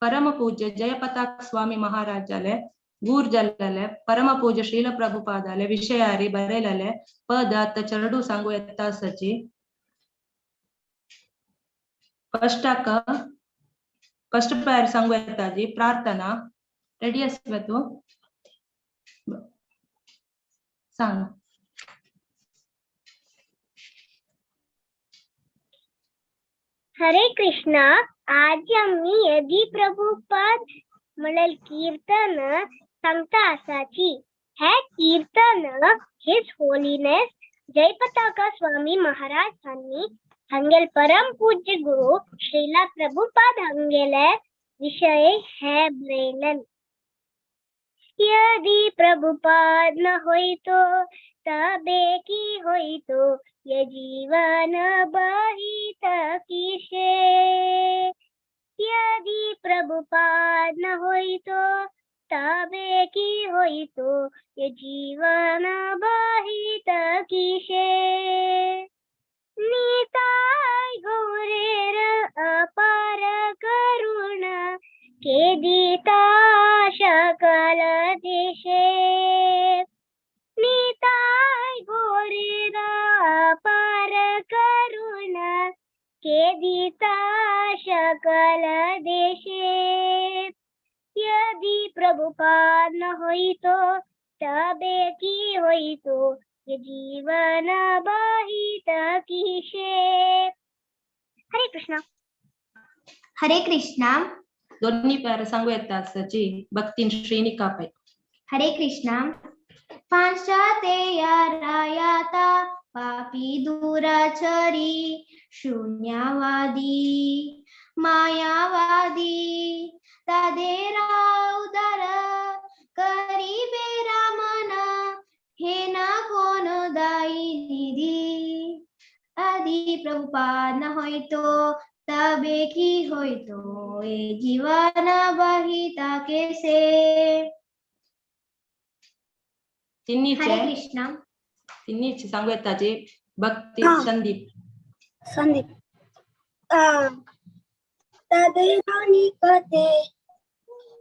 परम पूज्य जयपताक स्वामी महाराजाले गूर्जल्ले परम पूज्य श्रील प्रभुपादाले विषयारी बरेलले पद अत चरडू सांगू येता सची फर्स्ट पैर सांगू येता जी प्रार्थना रेडी असवे तू सांग हरे कृष्णा आज आम्ही यदी प्रभुपाद म्हणल कीर्तन सांगता असाची हे कीर्तन हिज होलीनेस जयपताका स्वामी महाराजांनी हंगेल परम पूज्य गुरु श्रीला प्रभुपाद हंगेले विषय है ब्रेलन यदि प्रभुपाद न होई तो तबे की होई तो ये जीवन बहित किसे यदि प्रभुपाद न होई तो तबे की होई तो ये जीवन बहित किसे नीताय गौरेर अपार करुणा के दीता शकल देशे नीताय गौरेर अपार करुणा के दीता शकल देशे यदि प्रभुपाद न होई तो तबे की होई तो ये जीवन बहित किसे हरे कृष्णा हरे कृष्णा दोन्ही पैर सांगू येता सची भक्तीन श्रीनिका पै हरे कृष्णा पांचाते यारायाता पापी दुराचरी शून्यवादी मायावादी तादेरा उदर करीबे रामना हे ना कोण दाई निधी आदि प्रभुपाद न होई तो तबे की होई तो ए जीवन बहिता कैसे हरे कृष्णा तिन्हीची सांगू येताची भक्ती संदीप तदेना निकते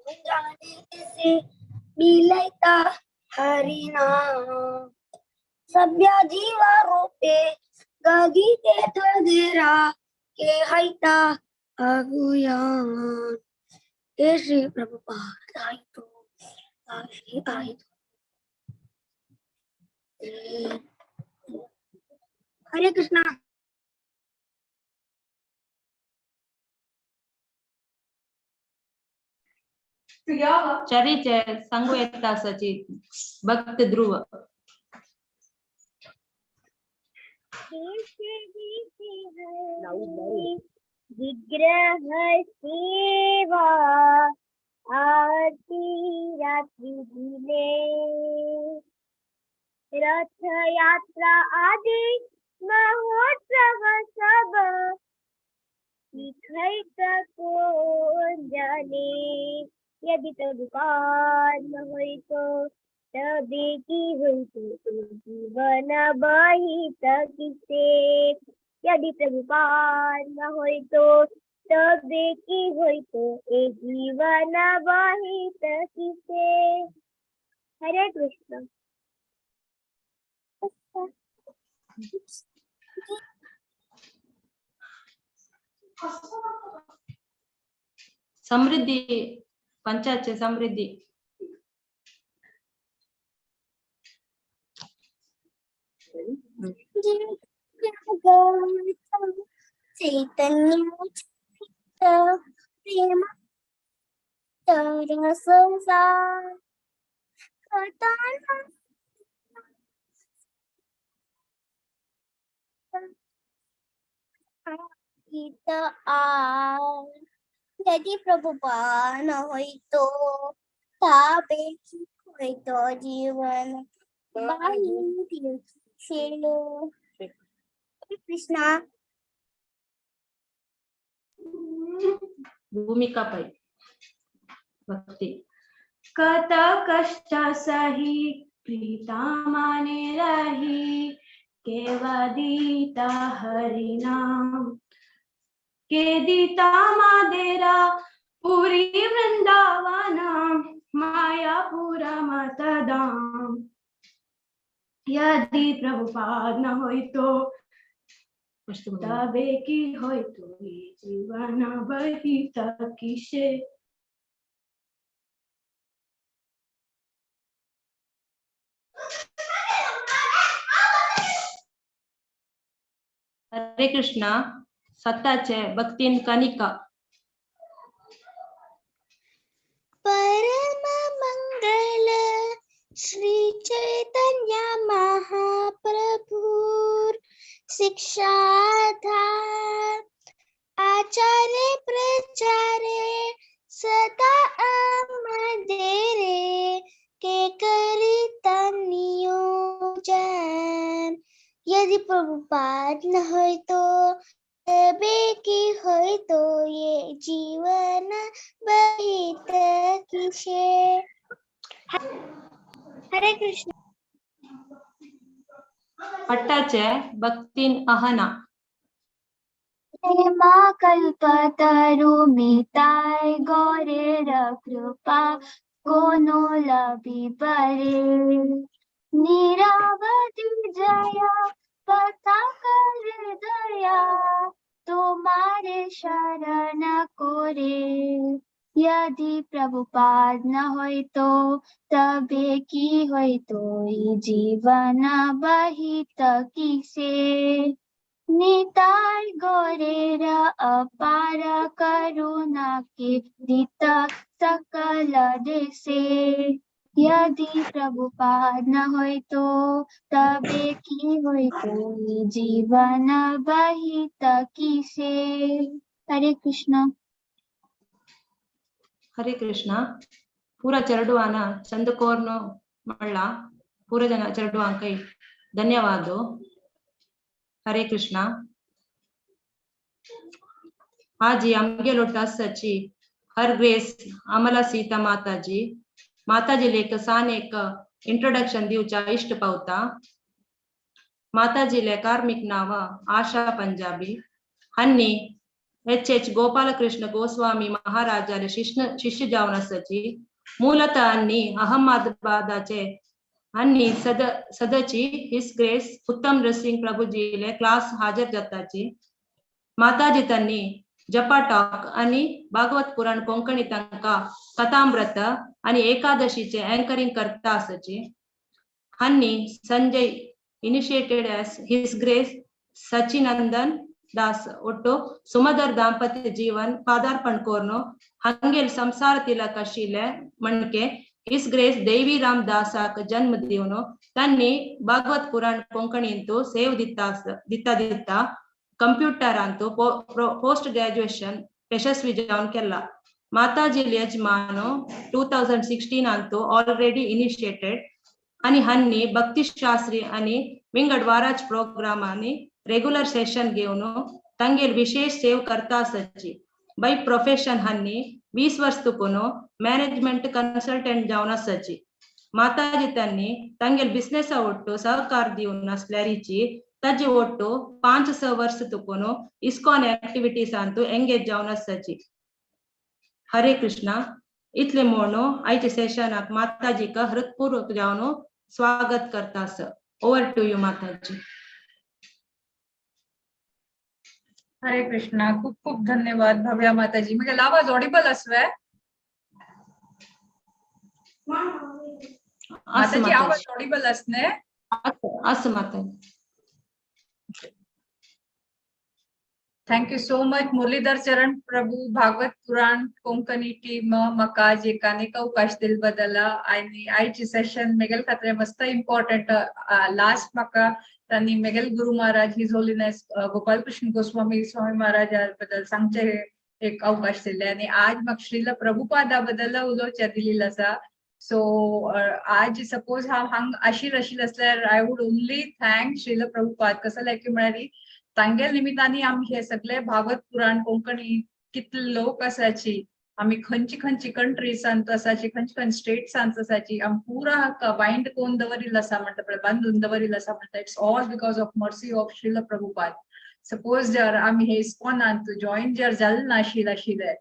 जाने से मिलता हरिनाम सभ्या जीवा रूपे गगी के थदेरा के हैता अगुयान हे श्री प्रभुपाद आइतो हरे कृष्णा चरिचे सांगू येता सची भक्त ध्रुव विग्रह सेवा आरती रात्रि दिले रथ यात्रा आदि महोत्सव सब को जाने यदि प्रभुपाद न होई तो तबे की होई तो जीवन बहित किसे यदि प्रभुपाद न होई तो तबे की होई तो ए जीवन बहित किसे हरे कृष्ण समृद्धि पंचायत समृद्धि चैतन्य प्रेम तर संसार यदि प्रभुपाद न होई तो तबे की होई तो जीवन बहित किसे कृष्णा भूमिका पाई भक्ति कत कष्ट सही प्रीता माने रही केवदीता हरि नाम के दीता मादेरा पुरी वृंदावन मायापुरा मतदाम यदि प्रभुपाद न होय तो तबे की होय तो ये जीवन व्यतीत किसे। हरे कृष्णा सत्ताचे भक्तीन कनिका। परम मंगल श्री चैतन्य महाप्रभुर शिक्षाधार आचार्य प्रचारे सदा अमदेरे के करित नियोजन यदि प्रभुपाद न होय तो तबे की होय तो ये जीवन व्यतीत किसे। हरे कृष्ण। पट्टाचे भक्तीन अहना। हेमा कल्पतरुमिताय गौरेर कृपा कोनो लभी परे निरावधि जया कथा कर दया तुम्हारे शरण कोरे यदि प्रभुपाद न होय तो तबे की होय तो ये जीवन व्यतीत किसे। निताय गौरेर अपार करुणा के दित सकल देशे यदि प्रभुपाद न होय तो तबे की होय तो ये जीवन व्यतीत किसे। हरे कृष्ण। हरे कृष्णा पूरा चरडुआना चंदकोर्नो मल्ला पूरा जन चरडुआन कई धन्यवाद। हरे कृष्णा आज अमगे लोटा सची हर ग्रेस अमला सीता माताजी माताजी लेक सान एक इंट्रोडक्शन दिवचा इष्ट पावता। माताजी ले कार्मिक नाव आशा पंजाबी हन्नी एच गोपालकृष्ण गोस्वामी महाराजाले शिष्य जावन सची मूलतः अन्नी अहमदाबादाचे अन्नी सदची हिस ग्रेस उत्तम नृसिंह प्रभुजी ले क्लास हाजर जाताची माताजी तन्नी जपा टॉक आणि भागवत पुराण कोंकणी तंका कथामृत आणि एकादशीचे अँकरिंग करता असची हन्नी Sanjay initiated as his grace Sachinandan Das ಒಟ್ಟು ಸುಮಧುರ ದಾಂಪತ್ಯ ಜೀವನ್ ಪಾದಾರ್ಪಣ ಕೋರ್ನು ಹಂಗೆಲ್ ಸಂಸಾರ ತಿಲಕ ಶಿಲೆ ಮಣ್ಕೆ इस ग्रेस देवी राम दासाक जन्म दिवनो तन्नी भागवत पुराण कोंकणी अंतु सेव दिता कंप्यूटर अंतु पोस्ट ग्रेजुएशन यशस्वी जावन केला। माताजी यजमानो 2016 अंतु ऑलरेडी इनिशिएटेड आणि हन्नी भक्ती शास्त्री आणि विंगड वाराज प्रोग्राम आणि रेग्युलर सेशन घेऊन तंगेल विशेष सेव करता सच्ची बाय प्रोफेशन हन्नी 20 वर्ष तुकुनो मैनेजमेंट कंसल्टेंट जावन सच्ची माताजी तन्नी तंगेल बिझनेस ಒಟ್ಟು सहकार दिवन असल्यारीची तजी ಒಟ್ಟು 5-6 वर्ष तुकुनो इस्कॉन एक्टिविटीज अंतु एंगेज जावन सच्ची। हरे कृष्णा इतले मोनो आयचे सेशनाक माताजी का हृदयपूर्वक जावन स्वागत करता स। ओवर टू यू माताजी। हरे कृष्णा खूप खूप धन्यवाद भव्या माताजी। म्हणजे आवाज ऑडिबल असवे माताजी आवाज ऑडिबल असणे असं माताजी। Thank you so much Muralidhar Charan Prabhu Bhagwat पुराण कोंकणी टीम मका जे कानेक अवकाश दिल बदल आणि आयची सेशन मेगल खातीर मस्त इम्पॉर्टंट लास्ट मका त्यांनी मेगल गुरु महाराज हिज होलीनेस गोपालकृष्ण गोस्वामी स्वामी महाराज बद्दल सांगचे एक अवकाश दिले आणि आज मग श्रील प्रभुपादा बद्दल उलोवचे दिलेलं आसा। सो आज सपोज हांग आशीर आशिल्ले असल्यार I would only thank Srila Prabhupada कसं लायक म्हळ्यार तांगेल निमित्तानी आम्ही हे सगळे भागवत पुराण कोंकणी कितले लोक आसाची आम्ही खंयची कंट्रीसांत आसाची खंयची स्टेट्सांत आसाची आमी पुरा बाइंड करून दवरिल्लो आसा म्हणटा पळय बांदून दवरिल्लो आसा म्हणटा it's all because of mercy of Srila Prabhupada. Suppose जर आम्ही हे इस्कॉनांत जॉईन जर जाले नाशिल्ले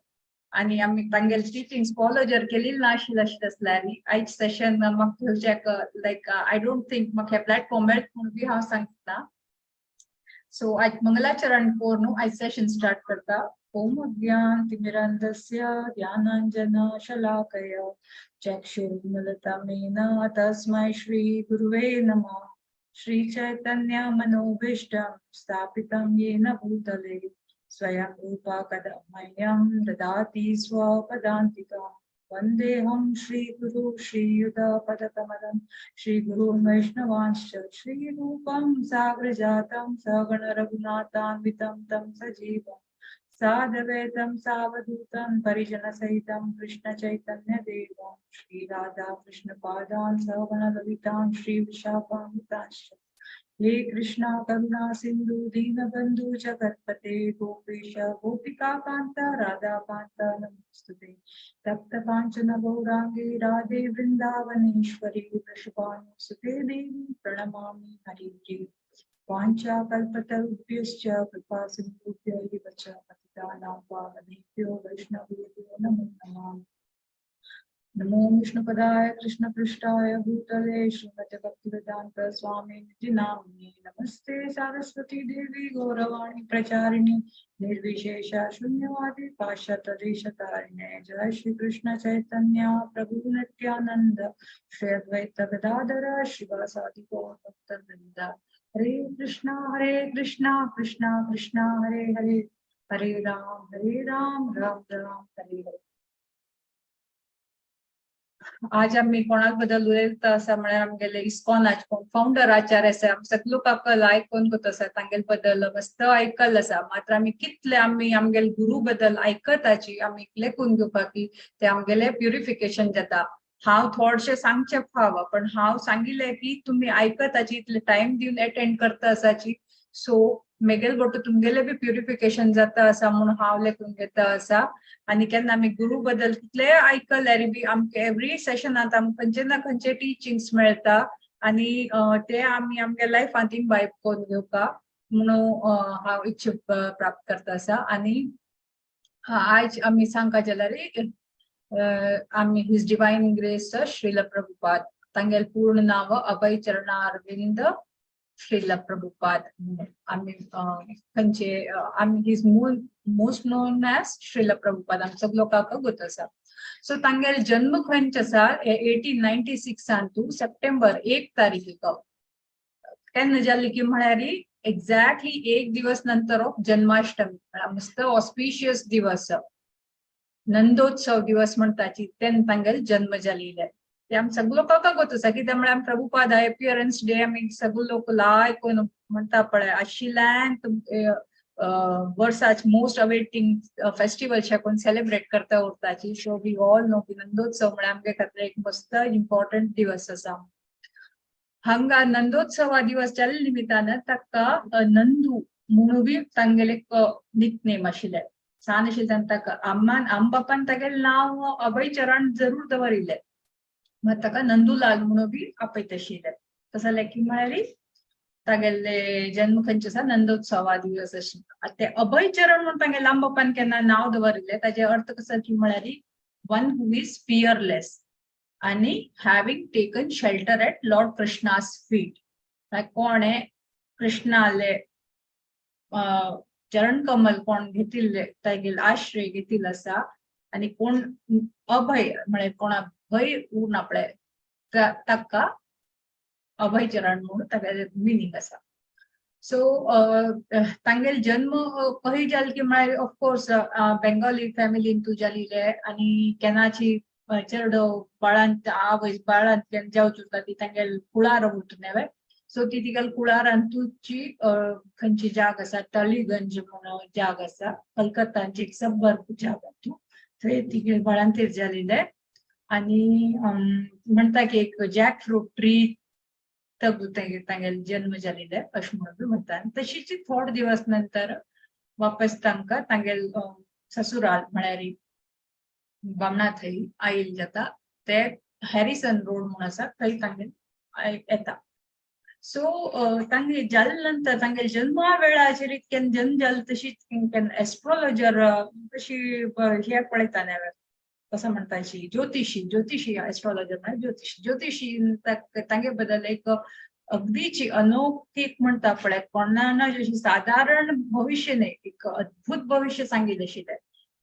आणि आम्ही तांगेल टिचिंग्स फॉलो जर केली ना आशिल्ली आयज सेशन म्हाका घेवचेक लायक आय डोंट थिंक म्हाका हे प्लॅटफॉर्म मेळटा म्हणून बी हांव सांगता. सो आज मंगलाचरण कोर न्हू आयज सेशन स्टार्ट करता. ओम अज्ञानतिमिरन्धस्य ज्ञानाञ्जनशलाकया चक्षुर्मिलितमेन तस्मै श्री गुरुवे नमः. श्री चैतन्य मनोभीष्टं स्थापितं येन भूतले स्वयं रूपा कदा मह्यं ददाति स्वपदान्तिकं. वन्देऽहं श्रीगुरु श्रीयुतपदकमलं श्रीगुरुन् वैष्णवांश्च श्रीरूपं साग्रजातं सगण रघुनाथान्वितं तं सजीवं साद्वैतं सावधूतं परिजनसहितं कृष्ण चैतन्य देवं श्री राधा कृष्ण पादान् सगण ललितां श्री विशाखान्वितांश्च. हे कृष्णा करुणा सिंधु दीनबंधु जगत्पते गोपेश गोपिका कांत राधा कांत नमोस्तुते. तप्त कांचन गौरांगे राधे वृंदावनेश्वरी वृषभानुसुते देवी प्रणमामि हरिप्रिये. वाञ्छा कल्पतरुभ्यश्च कृपा सिन्धुभ्यैव च पतितानां पावनेभ्यो वैष्णवेभ्यो नमो नमः. नमो विष्णुपदाय कृष्णपृष्ठाय भूतले श्रीमते भक्तिवेदांत स्वामिनिति नामिने. नमस्ते सारस्वती देवी गौरवाणी प्रचारिणी निर्विशेष शून्यवादी पाश्चात्यदेशतारिणे. जय श्री कृष्ण चैतन्य प्रभु नित्यानंद श्री अद्वैत गदाधर श्रीवासादि गौर भक्तवृंद. हरे कृष्णा कृष्णा कृष्णा हरे हरे हरे राम राम राम हरे हरे. आज आम्ही कोणाक बद्दल उलयता आसा म्हळ्यार आमगेले इस्कॉनाचे कोण फाउंडर आचार्य आसा सगळो काकल आयकून करता आसा तांगेल बद्दल मस्त आयकल आसा. मात्र आमी कितले आमगेले गुरु बद्दल आयकताची आमी लेखून घेवपाक की ते आमगेले प्युरिफिकेशन जाता. हांव थोडशे सांगचे फाव पण हांव सांगिल्ले की तुम्ही आयकताची इतले टाइम दिवन अटेंड करता आसाची. सो मेगेल बट तुमगेले बी प्युरिफिकेशन जाता आसा म्हणून हांव लेखून घेता आसा. आणि केन्ना आमी गुरु बद्दल कितले आयकल्यार बी आमकां एवरी सेशनांत आमकां खंयचे ना खंयचे टिचिंग्स मेळटा आणि ते आमी आमगे लायफांत इम्बायब करून घेवपाक म्हणून हांव इच्छा प्राप्त करता आसा. आणि आयज आमी सांगता जाल्यार आमी his divine grace Srila Prabhupada तांगेल पूर्ण नांव अभय चरणारविंद श्रील प्रभुपाद. आमी खंयचे आमी his most known as Srila Prabhupada आमचो लोकांक गोत आसा. सो तांगेल जन्म खंयचे आसा 1896 सप्टेंबर 1 तारीख केन्ना जाल्ली की म्हळ्यार एक्झॅक्टली एक दिवस नंतर ऑफ जन्माष्टमी मस्त ऑस्पिशियस दिवस नंदोत्सव दिवस म्हणटाची तेन्ना तांगेल जन्म जाल्ले. ते आमी सगळो लोकांक गोत आसा कित्याक म्हळ्यार प्रभुपाद अपियरन्स डे आमी सगळो लोक लायक म्हणटा पळय आशिल्ल्यान वर्साच मोस्ट अवेटिंग फेस्टिवल कोण सेलिब्रेट करता उरताची. सो वी ऑल नो की नंदोत्सव म्हळ्यार आमगे खातीर एक मस्त इम्पॉर्टंट दिवस आसा. हांगा नंदोत्सवा दिवस जाल्ले निमित्तान ताका नंदू म्हणून बी तांगेले निकनेम आशिल्ले. सान आशिल्ल्यान ताका आम बापान तागेलें नांव अभय चरण जरूर दवरिल्लें मग ताका नंदूलाल म्हणून बी आपयत आशिल्ले. तसो लेखी म्हळ्यार तागेले जन्म खंयचे आसा नंदोत्सवा दिवस आशिल्लो. ते अभय चरण म्हणून तांगे लांब बापान केन्ना नांव दवरिल्लें ताजे अर्थ कसो की म्हळ्यार वन हू इज फियरलेस आणि having taken shelter at lord Krishna's feet. कोणे कृष्णाले चरण कमल कोण घेतिल्ले तागेल आश्रय घेतिल्लो आसा आणि कोण अभय म्हळ्यार कोणा भय उरना पळय ताका अभय चरण म्हणून तागेले मिनींग आसा. सो तांगेल जन्म खंय जाल्लो की म्हळ्यार ऑफकोर्स बेंगॉली फॅमिलीन तूं जाल्ले आणि केन्नाची चेडो बाळांत आवय बाळांत जावची उरता ती तांगेल कुळार उरता नेवे. सो ती तिगेल कुळारांतूची खंयची जाग आसा टलीगंज म्हणून जाग आसा कलकत्ताची एक सब्बर जाग थंय तिगेल बाळांतेर जाल्ले. आणि म्हणटा की एक जॅक फ्रूट ट्री तांगेल जन्म जाल्ले अशें म्हणून बी म्हणटा. तशीच थोडे दिवस नंतर वापस तांकां तांगेल ससुराल म्हळ्यार बामणा थंय आयल जाता. ते हॅरिसन रोड म्हणून आसा थंय तांगेल येता. सो तांगे जाल नंतर तांगे जल्मा वेळाचेर इतक्यान जन्म जाल तशीच एस्ट्रोलॉजर तशी हे पळयताले कसं म्हणटाची ज्योतिषी एस्ट्रोलॉजर ना ज्योतिषी तांगे बद्दल एक अगदीची अनौकिक म्हणता पळय कोणाना जशी साधारण भविष्य नाही एक अद्भुत भविष्य सांगितले आशिल्ले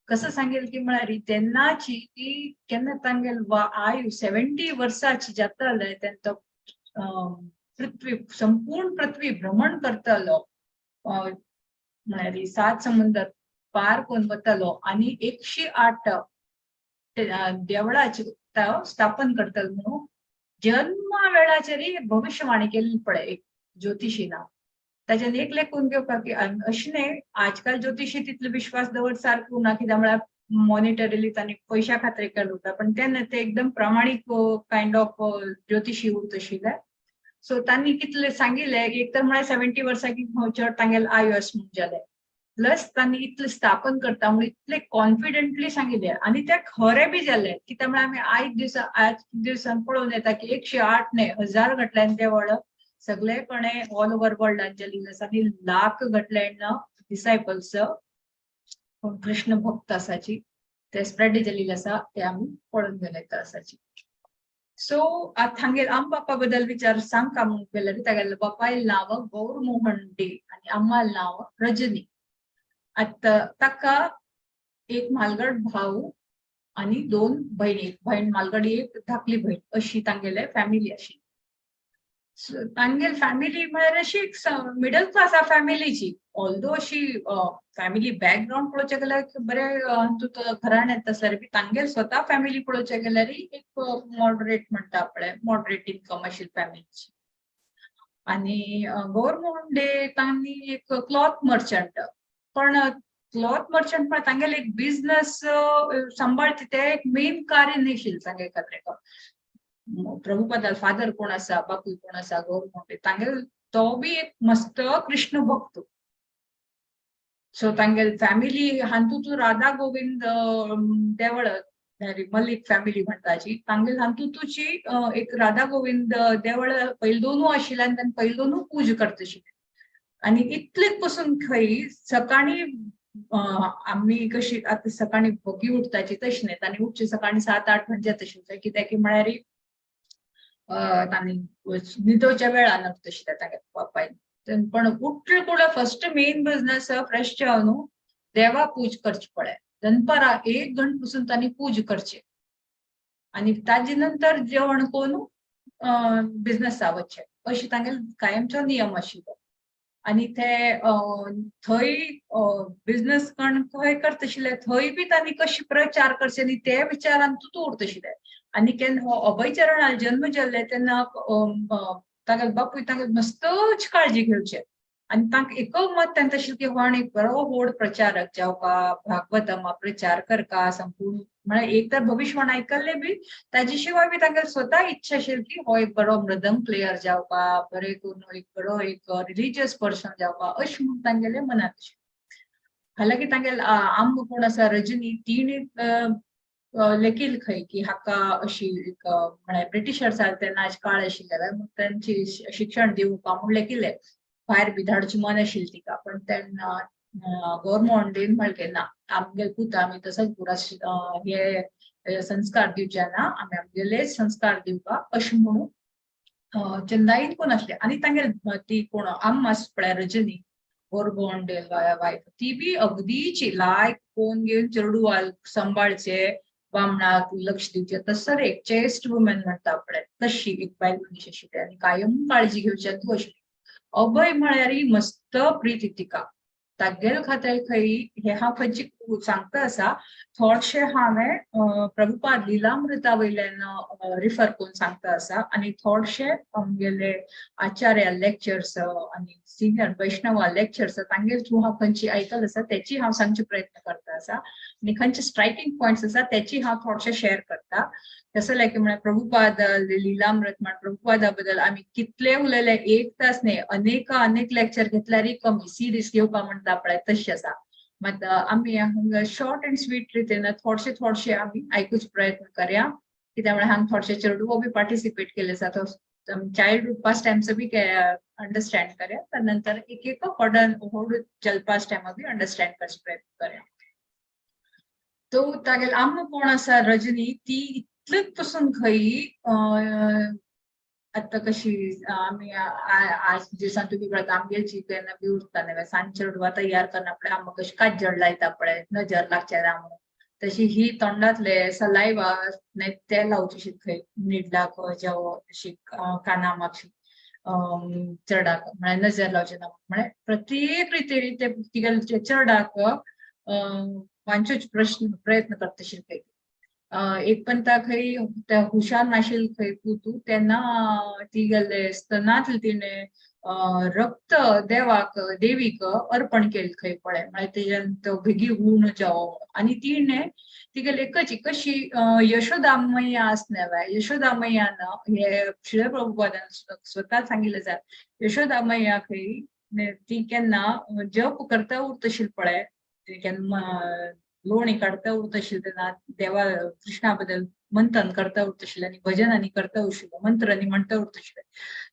कसं सांगेल की म्हळ्यार तेन्नाची ती केन्ना तांगेल आयु 70 वर्साची जाताले तेन्ना पृथ्वी संपूर्ण पृथ्वी भ्रमण करतलो म्हळ्यार 7 समुद्र पार करून वतलो आणि 108 देवळाची स्थापन करतलो म्हणून जन्मा वेळाचेर भविष्यवाणी केली पळय एक ज्योतिषीना ताच्यान एक लेखून घेवपाक की अशें न्ही आजकाल ज्योतिशी तितलो विश्वास दवर सारको ना कित्याक म्हळ्यार मॉनिटरीली तांणी पयशा खातीर केलो उरता पण तेन्ना ते एकदम प्रामाणीक कायंड ऑफ ज्योतिशी उरत आशिल्ले सो तांणी कितले सांगिल्ले एक तर म्हळ्यार 70 वर्सां की चड तांगेले आयु आस म्हणून जाले प्लस तांणी इतले स्थापन करता म्हणून इतले कॉन्फिडेंटली सांगिल्ले आणि ते खरें बी जाले कित्याक म्हळ्यार आमी आज दिवसान पळोवन येता की 108 न्ही 1000 गटल्यान देवळ सगळेपणे ऑल ओव्हर वर्ल्डान चलिल्ले आसा आनी लाख गटल्यान डिसायपल्स कृष्ण भक्त आसाची ते स्प्रेड जाल्लेले आसा ते आमी पळोवन गेले आसाची सो आता हांगेर आम बापा बद्दल विचार सांगता म्हणून केल्यार तागेले बापायले नांव गौरमोहन डे आनी अम्माल नांव रजनी आता ताका एक म्हालगड भाऊ आणि 2 भयणी एक भयण म्हालगडी एक धाकली भयण अशी तांगेले फॅमिली आशिल्ली तांगेल फॅमिली म्हळ्यार अशी मिडल क्लास फॅमिलीची ऑल्दो अशी फॅमिली बॅकग्राऊंड पळोवचे गेल्यार बरे घराण्यात आसल्यार बी तांगेल स्वता फॅमिली पळोवचे गेल्यार एक मॉडरेट म्हणटा पळय मॉडरेट इन्कम आशिल्ली फॅमिलीची आणि गौरमोहन डे तांणी एक क्लॉथ मर्चंट पण क्लॉथ मर्चंट पण तांगेले एक बिझनेस सांभाळचे ते एक मेन कार्य न्ही आशिल्लें तांगे खातीर प्रभुपादा फादर कोण आसा बापूय कोण आसा गौरमोहन तांगेल तो बी एक मस्त कृष्ण भक्त सो तांगेल फॅमिली हांतूत राधा गोविंद देवळ मल्लिक फॅमिली म्हणटाची तांगेल हांतूतची एक राधा गोविंद देवळ पयली 2 आशिल्ले आनी तांणी पयली 2 पूज करतशिल्ले आणि इतलेच पासून खंय सकाळी आम्ही कशी आता सकाळी भोगी उठताची तशी नाही तांणी उठचे सकाळी 7-8 म्हणजे तशी कित्याक की म्हळ्यार तांणी न्हिदोच्या वेळान तशी तांगे बापायन पण उठले कुडे फर्स्ट मेन बिझनेस फ्रेश जावन देवा पूज करचे पळय दनपारा 1 घंट पासून तांणी पूज करचे आणि ताजे नंतर जेवण करून बिझनेस वचचे अशी तांगेल कायमचो नियम आशिल्लो आणि ते थंय बिझनेस खंय करतशिल्ले थंय बी तांणी कशी प्रचार करचे आनी ते विचारान तूं उरतशिल्ले आनी केन्ना हो अभयचरणाल जन्म जाल्ले तेन्ना तांगेले बापूय तांगेले मस्तच काळजी घेवचे आनी तांकां एकच मत तांचें आशिल्लें की हो एक बरो व्हड प्रचारक जावपा भागवतमा प्रचार करता संपूर्ण म्हळ्यार एक तर भविष्यवाणी आयकल्ले बी ताजे शिवाय बी तांगेली स्वता इच्छा आशिल्ली की हो एक बरो मृदंग प्लेयर जावपा बरे करून एक बरो एक रिलिजियस पर्सन जावपा अशें म्हणून तांगेले मनांत आशिल्लें हालांकी तांगेले आम्म कोण आसा रजनी तिणी लेखील खंय की हाका अशी एक म्हळ्यार ब्रिटिशर्सां तेन्ना काळ आशिल्ले तांची शिक्षण दिवपा म्हूण लेखिल्लें भायर बी धाडची मन आशिल्ली तिका पण तेन्ना गौरमोहन डेन म्हळें ना आमगे पूत आमी तसोच पुरा हे संस्कार दिवचे ना आमी आमगेले संस्कार दिवपाक अशें म्हणून चेन्नईन कोण आसले आनी तांगेली ती कोण आम्मा पळय रजनी गौरमोहन डे वायफ ती बी अगदीची लायक कोण घेवन चेडू सांबाळचे बामणाक लक्ष दिवचे तसर एक चेस्ट वुमन म्हणटा पळय तशी एक बायल मनीस आशिल्ली आनी कायम काळजी घेवची तूं आशिल्ली अभय म्हळ्यार मस्त प्रीती तिका तागेले खातीर खंय हे हांव खंयची सांगता आसा थोडशे हांवें प्रभुपाद लिलामृता वयल्यान रिफर करून सांगता आसा आनी थोडशे आमगेले आचार्य लेक्चर्स आनी सिनियर वैष्णव लेक्चर्स तांगे थ्रू हांव खंयची आयकल आसा तेची हांव सांगचे प्रयत्न करता आसा आनी खंयचे स्ट्रायकिंग पॉयंट्स आसा तेची हांव थोडशे शेअर करता जसं लायक म्हळ्यार प्रभुपाद लिलामृत म्हण प्रभुपादा बद्दल आमी कितले उलयले 1 तास न्ही अनेक लेक्चर घेतल्यारय कमी सिरीज घेवपा म्हणटा पळय तशी आसा मात आमी हांगा शॉर्ट अँड स्वीट रितीन थोडशे आमी आयकूच प्रयत्न करया कित्याक म्हळ्यार हांगा थोडशे चेडूओ बी पार्टिसिपेट केले आसा तो चाइल्डहुड पास्ट टाइम भी अंडरस्टैंड करे नंतर एक एक होड जल पास्ट टाइम भी अंडरस्टैंड करचे प्रयत्न करे. तो तागेल आम कोण आसा रजनी ती इतलेच पासून खंय आता कशी आम्ही आज दिवसां तुम्ही पळयता आमगेलची तेन्ना बी उरता न्हय सांजचे उडवा तयार करना पळय आमकां कशी काजळ लायता पळय नजर लागचे ना म्हणून तशी ही तोंडातले सलायवा ते लावची खंय निड्डाक जेवो अशी काना मागशी चडाक म्हळ्यार नजर लावचे ना म्हळ्यार प्रत्येक रितीन ते तिगेले चडाक वांचूच प्रयत्न करतशी खंय एक पण खंय हुशार नाशिल खंय तू तेन्ना ती गेले स्तनांतले तिणे रक्त देवीक अर्पण केले खंय पळय म्हळ्यार तेज्यान तो बेगी गुण जावो आनी तिणे तिगेले एकच कशी यशोदा मैया आसना यशोदा मैयान हे श्रील प्रभुपादान स्वता सांगिल्लें जाय यशोदा मैया खंय ती केन्ना जप करता उरतशील पळय केन्ना लोणी काढता उरतशील तेन्ना देवा कृष्णा बद्दल मंथन करता उरतशिल्ले आनी भजनांनी करता उरशिल्लो मंत्रांनी म्हणटा उरतशिल्ले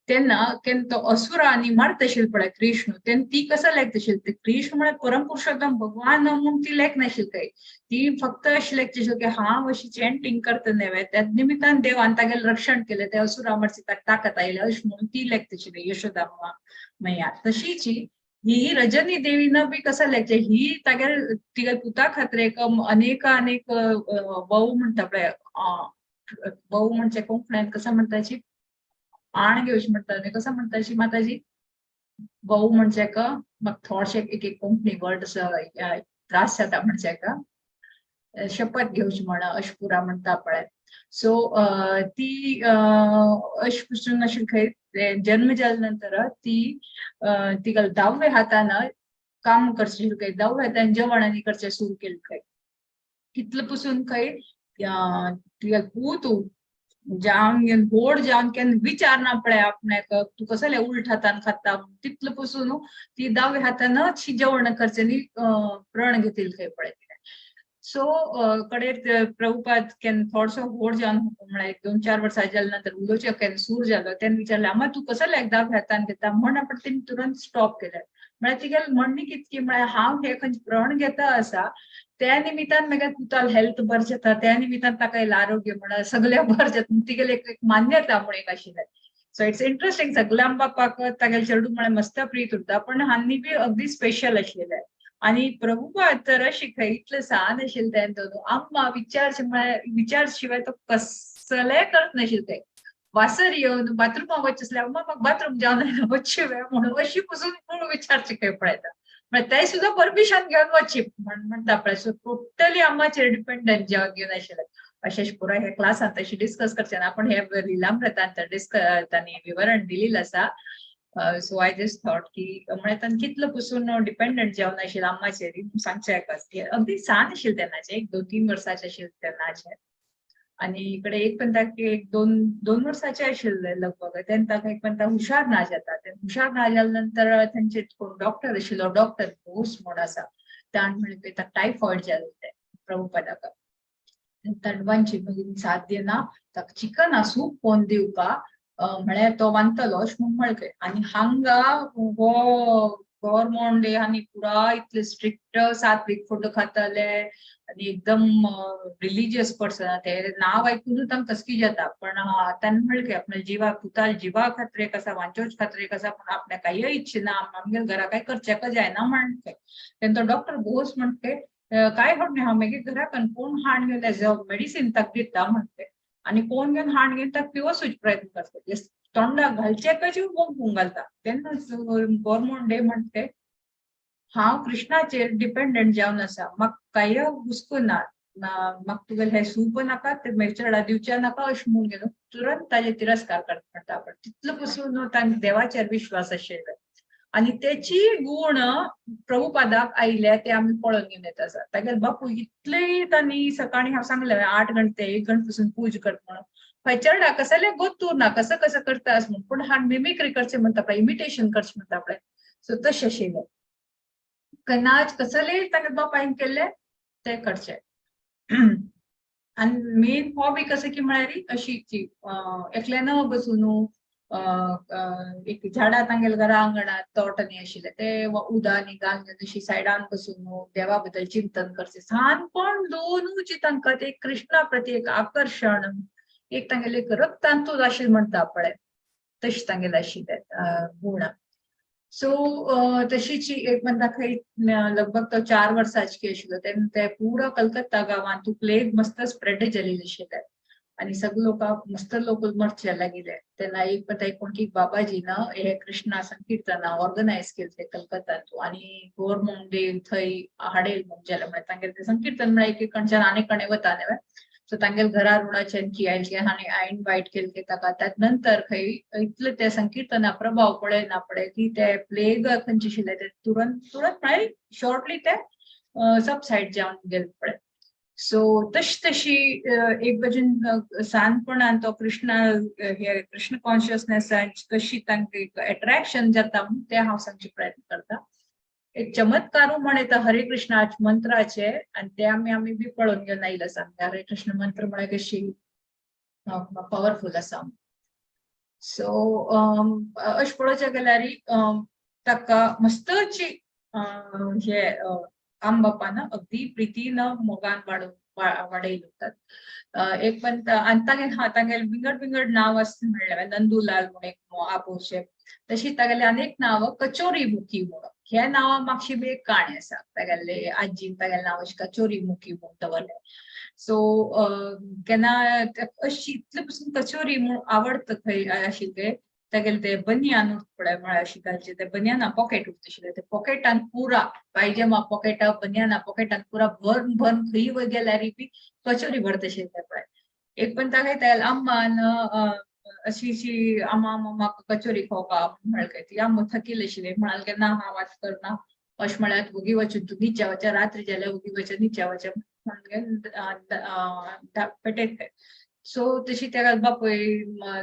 तेन्ना केन्ना तो असुरांनी मारतशील पळय कृष्ण तेन्ना ती कसं लेखतशील ते कृष्ण म्हळ्यार परम पुरुषोत्तम भगवान म्हणून ती लेखनाशिल काय ती फक्त अशी लेखतशील की हांव अशी चॅन्टिंग करता न्हय त्या निमित्तान देवान तागेलें रक्षण केलें ते असुरांवरची ताकद आयली अशें म्हणून ती लेखतशिल्ली यशोदा मैया तशीच ही रजनी देवीनं बी कसं लेखचे ही तागेल तिगे पुता खातीर एक अनेक बहु म्हणटा पळय बहु म्हणजे कोंकणीत कसं म्हणटाची आण घेवची म्हणटा कसं म्हणटाची माताजी बहु म्हणजे का म्हाका थोडशे एक कोंकणी वर्ड त्रास जाता म्हणजे का शपथ घेवची म्हणा अशपुरा म्हणटा पळय सो ती अशपुसून अशी खंय जन्म जाल्या नंतर ती तिगेले 10व्या हातान काम करचे खंय 10व्या हातान जेवण आनी करचे सुरू केलें खंय कितले पसून खंय तिगे पूत जावन घेवन गोड जावन केन्ना विचारना पळय आपणाक तू कसले उलट हातान खाता तितले पसून ती 10व्या हातानच जेवण करचे न्ही प्रण घेतली खंय पळय सो कडे प्रभुपाद केन्ना थोडसो गोड जावन म्हळ्यार 2-4 वर्सां जाल्या नंतर उलोवचें केन्ना सूर जालो तेन्ना विचारलें आमा तू कसो 10व्या हातान घेता म्हण आपण तिने तुरंत स्टॉप केलें म्हळ्यार तिगेलें म्हणणी कितकी म्हळ्यार हांव हे खंयचे प्रण घेता आसा त्या निमित्तान म्हाका पुताल हेल्थ बरें जाता त्या निमित्तान ताका येयलें आरोग्य म्हळ्यार सगळें बरें जाता तिगेलें एक मान्यता म्हण एक आशिल्लें सो इट्स इंटरेस्टिंग सगळ्या बापाक तागेले चेडूं म्हळ्यार मस्त प्रीत उरता पण हांनी बी अगदी स्पेशल आशिल्लें आणि प्रभुपाद तर अशी खंय इतलें सान आशिल्लें तेन्ना आम्मा विचारचे म्हळ्यार विचार शिवाय तो कसलें करत नाशिल्लें तें वासर येवन बाथरुमाक वचचे आसल्यार अम्मा म्हाका बाथरूम जावन आयला वचची वेळ म्हणून अशी पसून कोण विचारचे खंय पळयता म्हळ्यार ते सुद्दां परमिशन घेवन वचची म्हणटा पळय सो टोटली आम्माचेर डिपेंडंट घेवन आशिल्लें अशें पुराय हे क्लासान तशी डिस्कस करचे ना आपण हे लिलामृतांत तांणी विवरण दिलेलं आसा सो आय जस्ट थॉट की म्हळ्यार तांणी कितलो पसून डिपेंडंट जावन आशिल्लें आम्माचेर सांगचें हेका अगदी सान आशिल्लें तेन्नाचें 1-2-3 वर्सांचें आशिल्लें तेन्नाचें आणि इकडे एक पण एक दोन वर्षाचे आशिल्ले लगभग तेन्ना ताका एक पण हुशार ना जाता हुशार ना जाल्या नंतर तांचे डॉक्टर आशिल्लो डॉक्टर घोष म्हण आसा ताणें म्हणलें ताका टायफॉयड जाल्लें तें प्रभुपादाक तडवांची मागीर साथ दिना ताका चिकन आसूं फोन दिवपाक म्हळ्यार तो वांतलो अशें म्हूण म्हळें आनी हांगा हो गव्हर्मेंट डे आनी पुरा इतले स्ट्रिक्ट सात्वीक फूड खाताले आनी एकदम रिलिजियस पर्सन ते नांव आयकूनच तांकां कसकी जाता पण ताणें म्हणलें आपल्या जिवा पुताल जिवा खातीर एक आसा वांचोवचे खातीर एक आसा पण आपल्या काही इच्छा ना आमगे घरा काय करचें जायना म्हणटे तेन्ना तो डॉक्टर बोस म्हणटे काय होत हांव मागीर घराकन कोण हाड घेवन मेडिसीन ताका दिता म्हणटे आनी कोण घेवन हाड घेवन ताका पिवसूच प्रयत्न करता तोंडाक घालचे कशें वंकूंक घालता तेन्ना गव्हर्मेंट डे म्हणटे हांव कृष्णाचेर डिपेंडंट जावन आसा म्हाका काय हुस्को ना म्हाका तुगेलें हें सूप नाका ते मेचेडा दिवचे नाका अशें म्हणून घेवन तुरंत ताजे तिरस्कार करता पण तितलो पसून तांकां देवाचेर विश्वास आशिल्लो आनी तेची गुण प्रभुपादाक आयले ते आमी पळोवन घेवन येता आसा तागेले बापूय इतले तांणी सकाळीं हांव सांगलें 8 घंटे 1 घंटे पसून पूजा करता म्हणून खंयच्या कसले गोतूर ना कसं करता आस म्हणून पूण हांव मिमिक्री करचें म्हणटा पळय इमिटेशन करचें म्हणटा पळय सो तशें आशिल्लें कनाच कसले तागेले बापायन केल्ले ते करचें आनी मेन हॉबी कसं की म्हळ्यार अशी की एकल्यान बसून एक झाडां तांगेल घरा आंगणात तोटणी आशिल्ले ते उदानी घालून अशी सायडान बसून देवा बद्दल चिंतन करचे सानपण दोनूच तांकां ते कृष्णा प्रती एक आकर्षण एक तांगेले एक रक्तांतूच आशिल्ले म्हणटा पळय तशी तांगेले आशिल्ले गुण सो तशीच एक म्हणटा खंय लगभग तो 4 वर्सांची आशिल्लो तेन्ना ते पुरो कलकत्ता गांवांत प्लेग मस्त स्प्रेड जाल्ली आशिल्ले आणि सगळे लोक मस्त लोक मरचे लागले तेन्ना एक पता कोण की बाबाजी ना हे कृष्णा संकीर्तन ऑर्गनायज केले कलकत्तात आणि गव्हर्नमेंट थंय हाडेल म्हणजे तांगेले ते संकीर्तन म्हळ्यार एक कडच्यान आनी कणे वता न्हय सो तांगेले घरा रुणाच्यान की आयिल्ले हांणी इन्वायट केले ताका त्यात नंतर खंय इतले ते संकीर्तना प्रभाव पडे ना पडे की ते प्लेग खंयचे आशिल्ले ते तुरंत तुरंत म्हळ्यार शॉर्टली ते सबसायड जावन गेले पळय सो तशी एक भजन सानपणान तो कृष्णा हे कृष्ण कॉन्शियसनेस कशी तांकां अट्रॅक्शन जाता ते हांव सांगचे प्रयत्न करता एक चमत्कार म्हणे तर हरे कृष्णा मंत्राचे आणि ते आम्ही बी पळून घेऊन आयिल्ले आसा हरे कृष्ण मंत्र म्हळ्यार कशी पॉवरफुल आसा सो अशें पळोवचें गेल्यार ताका मस्तची हे आम बापान अगदी प्रितीन मोगान वाडयले उरतात एक पण तांगेले विंगड विंगड नाव असते म्हणल्यार नंदूलाल म्हणून एक आपोवचे तशी तागेले अनेक नाव कचोरी मुखी म्हणून ह्या नावा मागची बी एक काणी आसा तागेले आजीन तागेले नाव अशें कचोरी मुखी म्हणून दवरले सो केन्ना अशी इतले पासून कचोरी म्हणून आवडत खंय आशिल्ले तागेले ते बनियान पळय म्हळ्यार अशी घालचे ते बनियाना पॉकेट उरतशिल्ले ते पॉकेटान पुरा पायजेमा पॉकेटा बनियाना पॉकेटान पुरा भरून भरून खंय गेल्यार बी कचोरी भरतशिल्ले पळय एक पण तागेले अम्मान अशी आम्हा म्हाका कचोरी खावपा म्हळ्यार ती आम्मा थकिले आशिल्ले म्हणाल की ना हांव आज करना अशें म्हळ्यार उगी वचून तूं न्हिदच्या वचून रात्री जाल्यार उगी वचून न्हिदच्या वचून पेटयत सो तशी त्या बापूय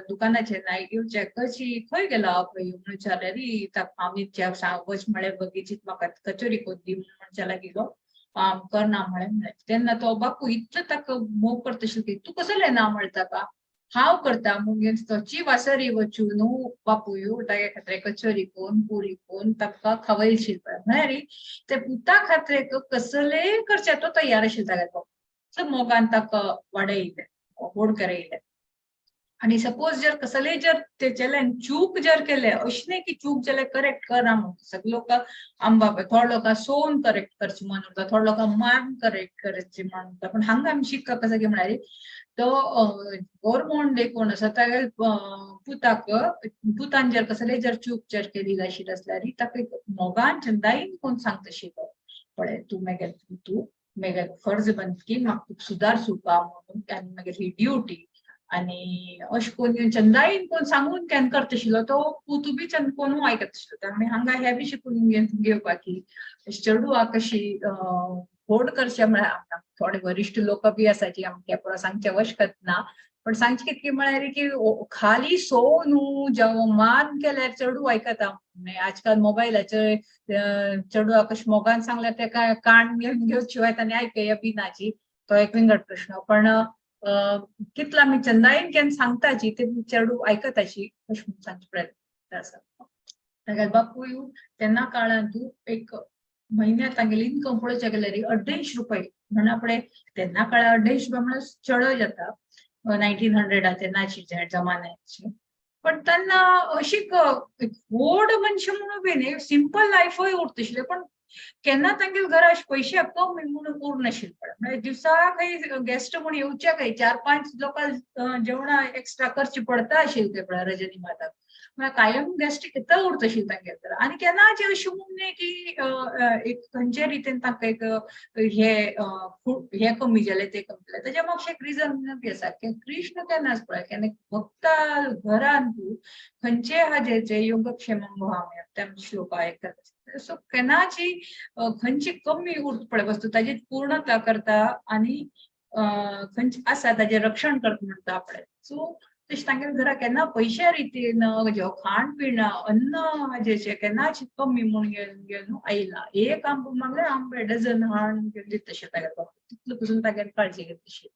दुकानाचेर नायक येवचे कशी खंय गेला खंय म्हणून विचारल्यार हांव न्हिदच्या वच म्हळ्यार बगीचीत म्हाका कचोरी कोण दी म्हणून म्हणच्या लागलो करना म्हळें तेन्ना तो बापू इतलो ताका मोग करतशिल्लो की तूं कसले ना म्हणटा ताका हांव करता म्हणून तोची वासरी वचून बापूय तागे खातीर कचोरी कोण पुरी कोण ताका खावयलशील म्हळ्यार ते पुता खातीर कसलेय करचे तो तयार आशिल्लो तागे बापूय मोगान ताका वाडयले व्हड करयले आणि सपोज जर कसले जर तेचेल्यान चूक जर केले अशें न्ही की चूक जाल्यार करेक्ट करा म्हणून सगळे लोक आंबा थोडे लोक सोन करेक्ट करचे म्हणून उरता थोडे लोक मान करेक्ट करचे म्हणून उरता पण हांगा आमी शिकप कशें की म्हळ्यार तो गव्हर्नमेंट कोण आसा तागे पुतान जर कसले जर चूक जर केली आशिल्ली आसल्यार ताका मोगान चंदाईन कोण सांगतशिल्लो पळय तूं मेगेल फर्ज बंद की म्हाका तुका सुदार सुपा म्हणून आनी मागीर ही ड्युटी आणि अशें कोण चंदाईन कोण सांगून केन्ना करतशिल्लो तो पुतू बी कोण आयकतशिल्लो आनी हांगा हे बी शिकून घेवपाक की चेडूआ कशी व्होड करचे म्हळ्यार थोडे वरिश्ठ लोक बी आसा जी आमच्या पुरो सांगचे वशकत ना पण सांगचे कितके म्हळ्यार की खाली सो न्हू जेवण मान केल्यार चेडू आयकता आजकाल मोबायलाचेर चेडूआ कशें मोगान सांगल्यार तेका कान घेवची वयता आनी आयकया बी नाची तो एक विंगड प्रश्न पण कितलो आमी चंदाईन केन्ना सांगताची ते चेडू आयकताची अशें सांगचे प्रयत्न आसा तागेले बापूय तेन्ना काळान तूं एक म्हयन्याक तांगेली इन्कम पळोवचें गेल्यार 250 रुपये म्हणा पळय तेन्ना काळार 250 रुपये म्हळ्यार चड जाता 1900 तेन्नाची जमान्याची पण तेन्ना अशी व्हड मनशां म्हणून बी न्ही सिंपल लायफूय उरतशिल्ले पण केन्ना तांगेले घरा अशे पयशे कमी म्हणून उरनाशिल्ले म्हणजे दिसाक गेस्ट म्हूण येवचे खंय 4-5 लोकां जेवणा एक्स्ट्रा करची पडटा आशिल्ले ते पळय रजनी माताक म्हळ्यार कायम गेस्ट कितले उरतशिल्ले तांगेले घरा आनी केन्नाच अशें म्हणून न्ही की एक खंयचे रितीन तांकां एक हे कमी जाले ते कमी जाले ताचे मागशें एक रिजन बी आसा की कृष्ण केन्नाच पळय केन्ना भक्ता घरान तूं खंयचे हाजेचे योगक्षेमम भवामी ते श्लोक आयकतात सो केन्नाची खंयची कमी उरता पळय वस्तू ताजी पूर्णता करता आनी खंयची आसा ताजें रक्षण करता म्हणटा पळय सो तशें तांगेले घरा केन्ना पयशा रितीन खाण पीण अन्न हाजेचे केन्नाच कमी म्हूण घेवन आयला एक आंबो मागल्यार आंबे डझन हाण घेवन दिता तशें तागेले तितलो पसून तागेले काळजी घेता तशी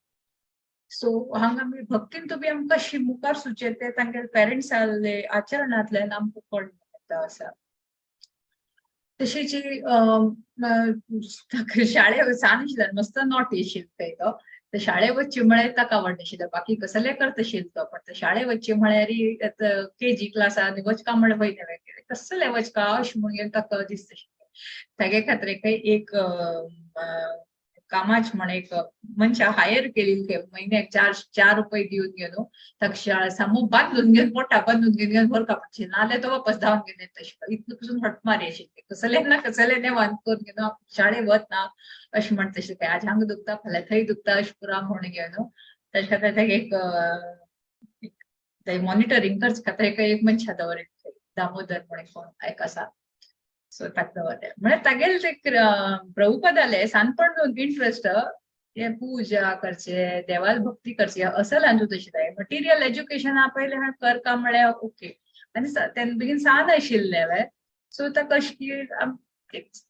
सो हांगा आमी भक्तीन तुमी आमकां कशी मुखार सुचयते तांगे पेरंट्साले आचरणांतल्यान आमकां कळटा आसा. तशीच शाळे सान आशिल्ल्यान मस्त नॉटी आशिल्लो तो. तर शाळे वच्ची म्हळ्यार ताका आवडनाशिल्लें, बाकी कसले करतशिल्लो तो, पण शाळे वच्ची म्हळ्यार केजी क्लासान वचका म्हळ्यार वयना वेगळे कसले वचका अशें म्हणून ताका दिसताशिल्लें. तागे खातीर एक कामाच म्हण एक मनशा हायर केली महिन्याक 4 रुपये दिवन घेवन ताका सामू बांदून घेवन पोटा बांदून घेवन व्हरका पडचे, नाल्यार तो वापस धांवन घेवन येता आशिल्लो. इतलो पसून हटमारी आशिल्ली, कसले ना कसले नेवान करून घेवन शाळे वतना अशें म्हणटा आशिल्लें. आज हांगा दुखता फाल्यां थंय दुखता अशें पुरा म्हण घेवन ताचे खातीर ताका एक मॉनिटरींग करचे खातीर एक मनशा दवरले, दामोदर म्हण कोण एक आसा. सो ताका दवरले म्हळ्यार तागेले ते प्रभुपदाले सानपण इंट्रस्ट हे पूजा करचे, देवाल भक्ती करची असं लांजूत आशिल्लें. मटिरियल एज्युकेशन पयले करता म्हळ्यार ओके, आनी तेन्ना बेगीन सान आशिल्ले. सो ताका अशी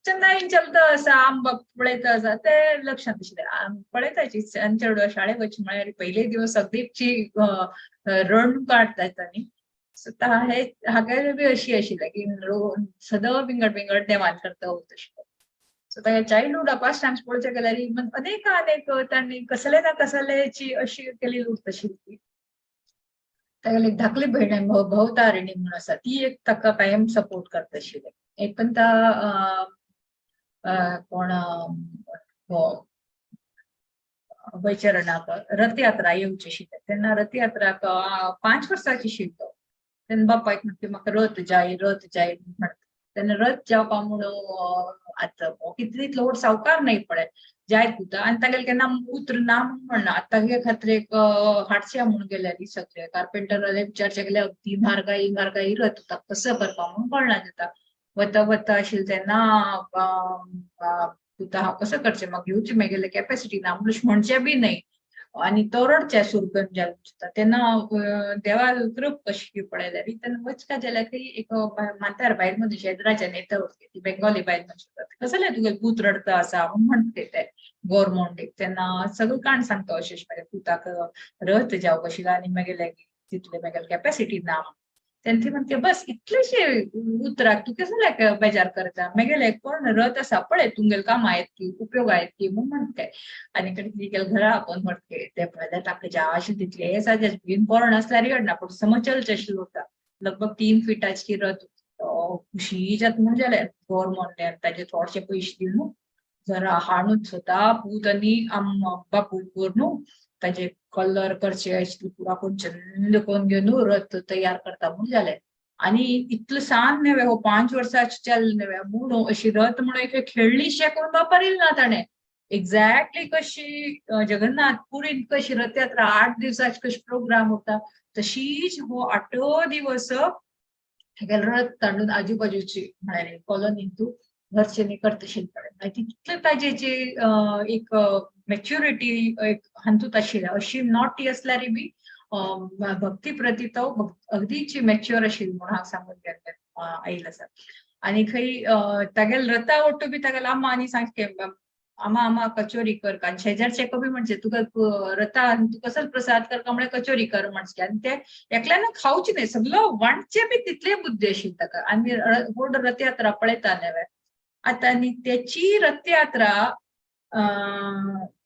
चंदाईन चलता आसा आंबा पळयता आसा ते लक्षांत आशिल्लें. पळयताची चेडूं शाळेक वचची म्हळ्यार पयले दिवस अगदीची रण काडटा न्ही. सो हागे बी अशी आशिल्लें की सदां विंगड देवान करता वता आशिल्लो. सो तागे चायल्डहूड पास्टाइम्स पळोवचे गेल्यार अनेक तांणी कसले ना कसलेची अशी केली उरत आशिल्ली. तागेली एक धाकली भयण भवतारिणी म्हणून आसा, ती एक ताका कायम सपोर्ट करता आशिल्ली. एक पण कोण वैचरणाक रथयात्रा येवची आशिल्ली. तेन्ना रथयात्राक 5 वर्साची आशिल्लो. तेन्ना बापायक म्हणटा म्हाका रथ जाय म्हणटा. तेन्ना रथ जावपा म्हणून आतां कितलीं व्हड सावकार न्हय पळय जायत उरता, आनी तागेले केन्ना उतर ना म्हणना. तागे खातीर एक हाडच्या म्हणून गेल्यार सगळे कार्पेंटराले विचारचे गेल्यार अगदी म्हारगाई रथ उरता, कसो करपा म्हणून कळना जाता. वता आशिल्लें तेन्ना हांव कसो करचें, म्हाका घेवचें म्हगेले कॅपेसिटी ना म्हणचे बी न्हय, आनी तो रडचे सुरकन जाता. तेन्ना देवाल कृप कशी पळयल्यार तेन्ना वचका जाल्यार एक माथ्यार बायल मनीस शेद्राच्यान येता वचके, ती बेंगॉली बायल मनीस कसले तुगे पूत रडता आसा म्हणटा ते गव्हर्मेंट. तेन्ना सगळें काण सांगता अशें म्हज्या पुताक रथ जावं कशी आनी मागेले तितले म्हगेले कॅपेसिटी ना. तेन्ना ती म्हणते बस इतलेशे उतराक तू कसले बेजार करता, म्हगेले कोण रथ आसा पळय तुमगेले कामां आहेत की उपयोग आहेत की म्हूण म्हणटे. आनी तिगेले घरा आपोवन म्हणटे ते पळयल्यार ताका ज्या आशिल्ली तितले हे साजेच बेगीन बरो नासल्यार येडना, पूण समज चलचे आशिल्लो उरता. लगभग 3 फिटाची रथ खुशी जाता म्हूण जाल्यार गव्हर्मेंटान ताजे थोडेशे पयशे दिवन जरा हाडून स्वता पूत आनी बापूय करून ताजे कलर करचे आशिल्ले पुरा करून चंद करून घेवन रथ तयार करता म्हूण जालें. आनी इतलो सान नेवे हो 5 वर्साचे चल नेवे म्हणून अशी रथ म्हणून एक खेळलीशे करून वापरिल्ली ना ताणें. एक्झॅक्टली कशी जगन्नाथ पुरीन कशी रथयात्रा 8 दिवसाची कशी प्रोग्राम उरता तशीच हो 8 दिवस रथ तांडून आजूबाजूची म्हळ्यार कॉलनींतू घरच्यांनी करतशील पळय तितले ताजेची एक मॅच्युरिटी एक हांतूत आशिल्ली. अशी नॉटी असल्यार बी भक्ती प्रती तो अगदीची मॅच्युअर आशिल्ली म्हणून हांव सांगून आयिल्लो आसा. आनी खंय तागेले रथा ओट्टू बी तागेले आम्मा आनी सांगचे आम्हा कचोरी कर का, शेजारचे कमी म्हणजे तुका रथा तू कसो प्रसाद कर का म्हळ्यार कचोरी कर म्हणचे. आनी ते एकल्यान खावचे न्हय, सगळो वांटचे बी तितले बुद्धी आशिल्ली ताका. आनी व्हड रथयात्रा पळयता नेवे आतां. आनी त्याची रथयात्रा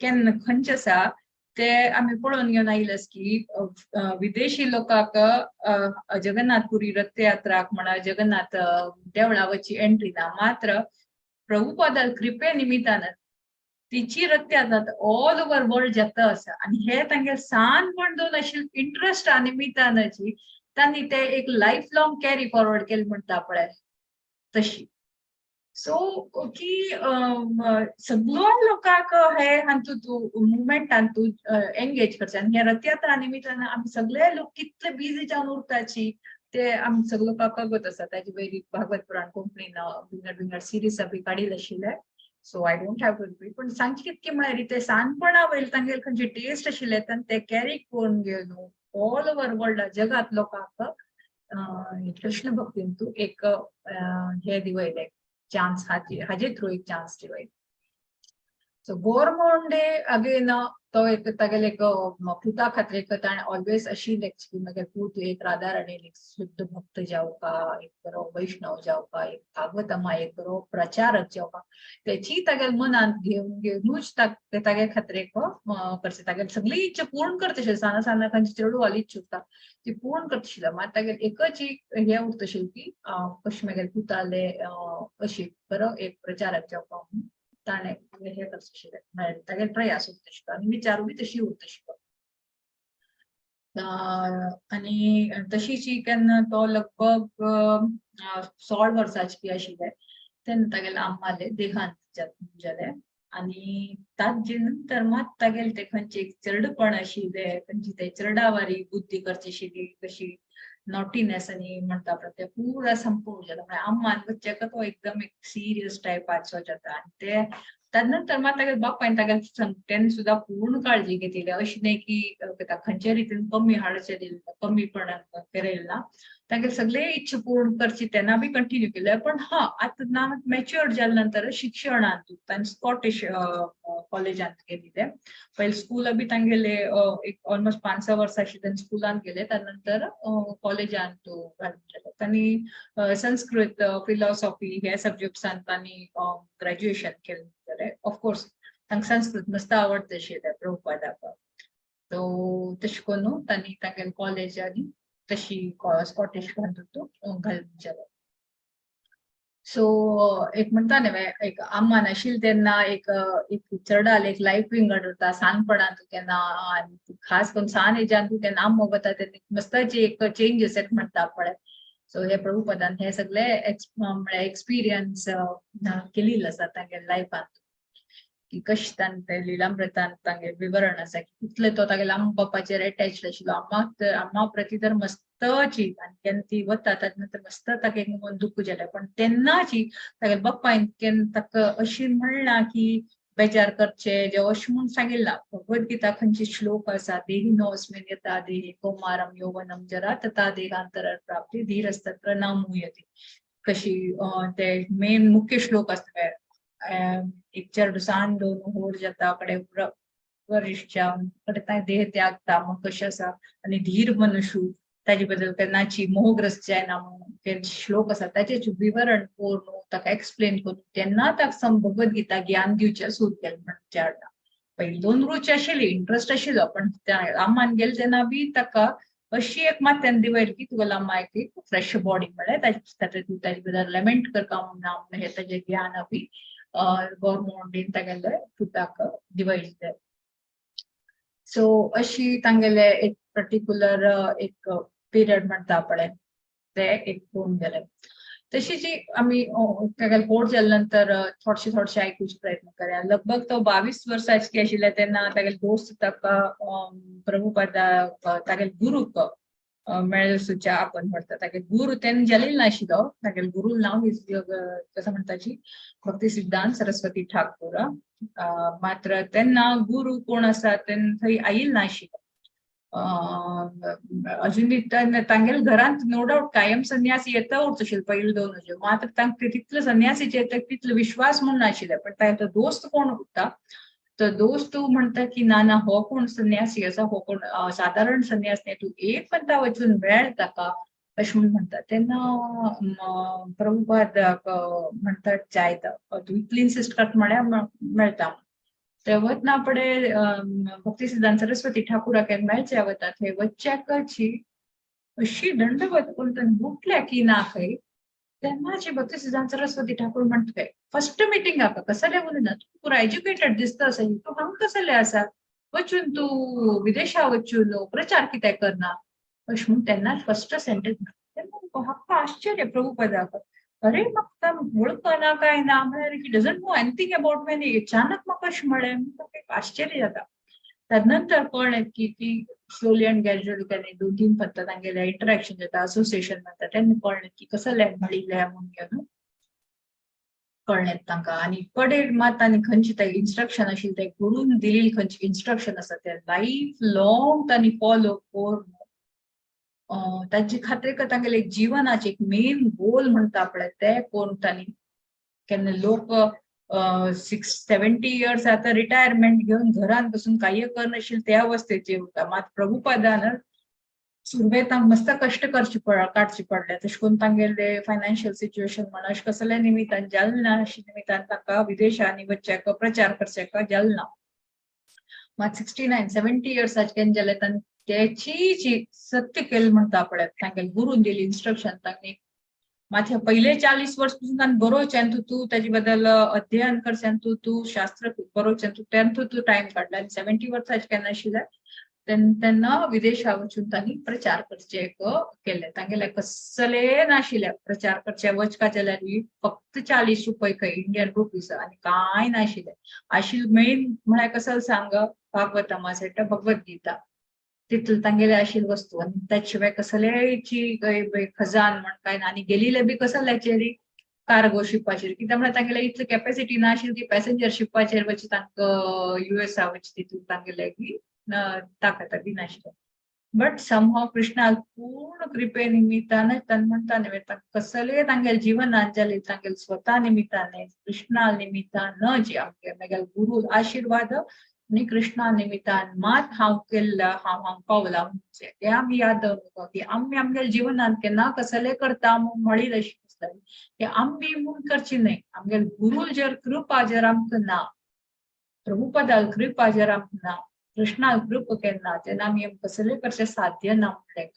केन्ना खंयचे आसा ते आमी पळोवन घेवन आयिल्ले की विदेशी लोकांक जगन्नाथपुरी रथयात्राक म्हणा जगन्नाथ देवळा वची एंट्री ना, मात्र प्रभुपादा कृपे निमित्तान तिची रथयात्रा ऑल ओव्हर वर्ल्ड जाता आसा. आनी हे तांगे सानपण दोन आशिल्ले इंट्रस्ट निमित्तानाची तांणी ते एक लायफ लॉंग कॅरी फॉरवर्ड केले म्हणटा पळय तशी. सो की सगळ्या लोकांक हे हातूंत मुवमेंटांतू एंगेज करचे. आनी ह्या रथयात्रा निमित्तान आमी सगळे लोक कितले बिजी जावन उरताची ते आमी सगळे लोकांक कळत आसा. ताजे वयली भागवत पुराण कोंकणीन विंगड सिरीज बी काडिल्ले आशिल्ले. So I don't have to repeat, पण सांगचे कितके म्हळ्यार ते सानपणा वयले तांगेले खंयचे टेस्ट आशिल्ले ते कॅरी करून घेवन ऑल ओव्हर वर्ल्ड जगात लोकांक कृष्ण भक्तींतू एक हे दिवयले चान्स हाजे थ्रू एक चान्स दिवयले. सो गोरमोंडे अगेन तो एक तागेले एक पुता खातीर एक ताणें ऑलवेज अशी की मागीर पूत एक राधा राणी एक शुद्ध भक्त जावपा, एक बरो वैष्णव जावपा, एक भागवतमा एक बरो प्रचारक जावपा, त्याची तागेले मनांत घेवनूच तागे खातीर एक करचे तागेले सगळी इच्छा पूर्ण करतशे साना साना खंयची चेडू वाली इच्छा उरता ती पूर्ण करतशिल्लो मात तागेले एकच एक हे उरतशिल्लो की कशें मागीर पुताले अशी बरो एक प्रचारक जावपा म्हणून ताणें हे करतशिल्लें तागेले प्रयास उरतशिल्लो आनी विचारूय बी तशी उरतशिल्लो. आनी तशीच केन्ना तो लगभग 16 वर्साची बी आशिल्ले तेन्ना तागेले आम्माले देहांत जाले आनी ताजे नंतर मात तागेले ते खंयचे एक चरडपण आशिल्ले खंयची ते चरडावारी बुद्धी करची आशिल्ली कशी नॉटीनेस आनी म्हणटा पळय ते पुरा संपूर्ण जाता म्हळ्यार आम्मान बच्चेका तो एकदम एक सिरियस टायपाचो जाता आनी ते त्यानंतर मात तागेले बापायन तागेले तेन्ना सुद्धा पूर्ण काळजी घेतली अशी न्ही की खंयच्या रितीन कमी हाडचे दिले कमीपणान केलेले ना तागेले सगळे इच्छा पूर्ण करची तेन्ना बी कंटिन्यू केले पण आता ना मॅच्युअर्ड जाल्या नंतर शिक्षणांत तांणी स्कॉटिश कॉलेजांत गेले पहिले स्कूल बी तांगेले एक ऑलमोस्ट 5-6 वर्सां तांणी स्कुलांत गेले त्यानंतर कॉलेजांत घालून गेले तांणी संस्कृत फिलॉसॉफी हे सब्जेक्ट्सान तांणी ग्रॅज्युएशन केलें ऑफकोर्स तांकां संस्कृत मस्त आवडता आशिल्लें प्रभुपादाक सो तशें करून तांणी तांगेले कॉलेजांनी तशी स्कॉटिश घालून गेले. सो एक म्हणटा न्ही एक आम्मान आशिल्ली तेन्ना एक चडाल एक लायफ विंगड उरता सांजपणांत केन्ना आनी खास करून सान एजान तूं केन्ना आम्मो वता तेन्ना मस्ताची एक चेंजीस येता म्हणटा पळय सो हे प्रभुपदान हे सगळे एक्सपिरियन्स केलेले आसा तांगे लायफांत की कशें ताणें ते लिलामृतांत तांगे विवरण आसा की कितले तो तागेल्या आम्मा बापाचेर अटॅच आशिल्लो आम्मा प्रती तर मस्तची आनी केन्ना ती वता ताजे नंतर मस्त ताका एक मन दुख्ख जालें पण तेन्नाची तागेल्या बापायन केन्ना ताका अशी म्हणला की बेजार करचे जे अशें म्हूण सांगिल्ला भगवद्गीता खंयचे श्लोक आसा देहिनोऽस्मिन् यथा देहे कौमारं यौवनं जरा तथा देहांतरा प्राप्ती धीरस्तत्र न मुह्यते कशी ते मेन मुख्य श्लोक आसता एक चेडूं सान दोन होर जाता कडे वरिश्ठ कडे देह त्यागता मग कशें आसा आनी धीर मनुष्य ताजे बद्दल केन्नाची मोहग्रस्त जायना म्हणून श्लोक आसा ताचें विवरण करून ताका एक्सप्लेन करून तेन्ना ताका भगवद्गीता ज्ञान दिवचें सुरू केलें म्हणजे हाडटा पयलीं 2 रुची आशिल्ली इंट्रस्ट आशिल्लो पण आम्मान गेले तेन्ना बी ताका अशी एक मात तेन्ना दिवयली की तुगेलो आम्मा एक फ्रेश बॉडी म्हळ्यार ताजे खातीर तूं ताजे बद्दल लॅमेंट करता म्हणून हे ताजें ज्ञान बी गव्हर्मेंटीन तागेले पुताक दिवयले सो अशी तांगेले एक पर्टिक्युलर एक पिरियड म्हणटा पळय ते एक पळोवन गेले तशी जी आमी तागेले बोर्ड जाल्या नंतर थोडशे आयकुचे प्रयत्न करया लगभग तो 22 वर्साची आशिल्ले तेन्ना तागेले दोस्त ताका प्रभुपादा तागेले गुरूक मेळ्ळें आपण म्हणटा तागेले गुरू तेन्ना जालेलो नाशिल्लो तागेले गुरू नांव कसं म्हणटाची भक्ती सिद्धांत सरस्वती ठाकूर मात्र तेन्ना गुरू कोण आसा तेन्ना थंय आयिल्लो नाशिल्लो अजुनूय तांगेले घरांत नो डाउट कायम संन्यासी येता उरतशिल्लो पयली 2 वर्सां मात्र तांकां तितलो संन्यासीचेर तितलो विश्वास म्हूण नाशिल्लो पण ताचो दोस्त कोण उरता तो दोस्त म्हणटा की ना हो कोण संन्यासी आसा हो कोण साधारण संन्यास न्ही तूं एक पंथा वचून मेळ ताका अशें म्हूण म्हणटा तेन्ना प्रभुपाद म्हणटा जायता तूं इतली इन्सिस्ट करता म्हळ्यार मेळटा ते वतना पडे भक्ती सिद्धांत सरस्वती ठाकुराक मेळचे वता थंय वच्च्याची अशी दंडवत करून ताणें उठल्या की ना खंय तेन्नाची भक्ती सिद्धांत सरस्वती ठाकूर म्हणटा फर्स्ट मिटिंगाक कसले उलयना तूं पुरो एज्युकेटेड दिसता असा तूं हांगा कसले आसा वचून तूं विदेशा वचून प्रचार कित्याक करना अशें म्हूण तेन्ना फर्स्ट सेंटेन्स तेन्ना म्हाका आश्चर्य प्रभुपदाक अरे म्हाका वळखना काय ना म्हळ्यार he doesn't know anything about me अचानक म्हाका अशें म्हळें म्हाका एक आश्चर्य जाता त्यानंतर कळ्ळें की स्लोली अँड ग्रॅज्युअली ताणें 2-3 फावट तांगेलें इंटरॅक्शन जाता असोसिएशन जाता तेन्ना कळ्ळें की कसले म्हळिल्ले म्हणून घेवन कळ्ळें तांकां आनी कडेन मात तांणी खंयची ते इन्स्ट्रक्शन आशिल्ले ते गुरून दिलेली खंयची इन्स्ट्रक्शन आसा ते लायफ लॉंग तांणी फॉलो करून तांचे खातीर तांगेले एक जिवनाचे एक मेन गोल म्हणटा पळय ते कोण तांणी केन्ना लोक 70 इयर्स आता रिटायरमेंट घेऊन घरात बसून काही करनाशिल त्या अवस्थेचे होता. मात प्रभुपादान सुरवेतांक मस्त कष्ट काडची पडले. तशें करून तांगेले फायनान्शियल सिच्युएशन म्हणा अशें कसल्या निमित्तान जालना अशें निमित्तान ताका विदेशांनी वचचें प्रचार करचें जालना. मात 69-70 इयर्साचे केन्ना जालें तांणी त्याची सत्य केलं म्हणटा पळय. तांगेले गुरून दिली इन्स्ट्रक्शन तांणी माथ्या पहिले 40 वर्ष पासून तांणी बरोवचें तूं तेजे बद्दल अध्ययन करचें तूं शास्त्र बरोवचें तूं टायम काडला. आनी 70 वर्साचे केन्ना आशिल्ले तेन्ना विदेशा वचून तांणी प्रचार करचे केले. तांगेले कसले नाशिल्ले प्रचार करचे वचका जाल्यार फक्त 40 रुपये खंय इंडियन रुपीज आनी कांय नाशिल्ले. आशिल्ले मेन म्हळ्यार कसं सांग भागवतमा सेटा भगवद्गीता तितून तांगेले आशिल्ले वस्तू आनी त्या शिवाय कसलेची खजान म्हण काय ना. आनी गेलिले बी कसल्याचेर कार्गो शिपाचेर कित्याक म्हळ्यार तांगेले इतली कॅपॅसिटी नाशिल्ली की पॅसेंजर शिपाचेर वची तांकां युएसआ वची तितून तांगेले की ताकद बी नाशिल्ले. बट समहाव कृष्णा पूर्ण कृपे निमित्तान तांणी म्हणटा न्हय कसले तांगेले जिवनांत जाले तांगेले स्वता निमित्तान कृष्णा निमित्तान जे आमगे गुरु आशीर्वाद आनी कृष्णा निमित्तान मात हांव केल्ला हांव पावला म्हणजे ते आमी याद दवरता की आमी आमगे जिवनांत केन्ना कसले करता म्हणील अशी दिसताली की आमी म्हूण करची न्हय. आमगे गुरू जर कृपा जर आमकां ना प्रभुपदाल कृपा जर आमकां ना कृष्णा कृपा केन्ना तेन्ना आमी कसले करचे साध्य ना म्हणलें.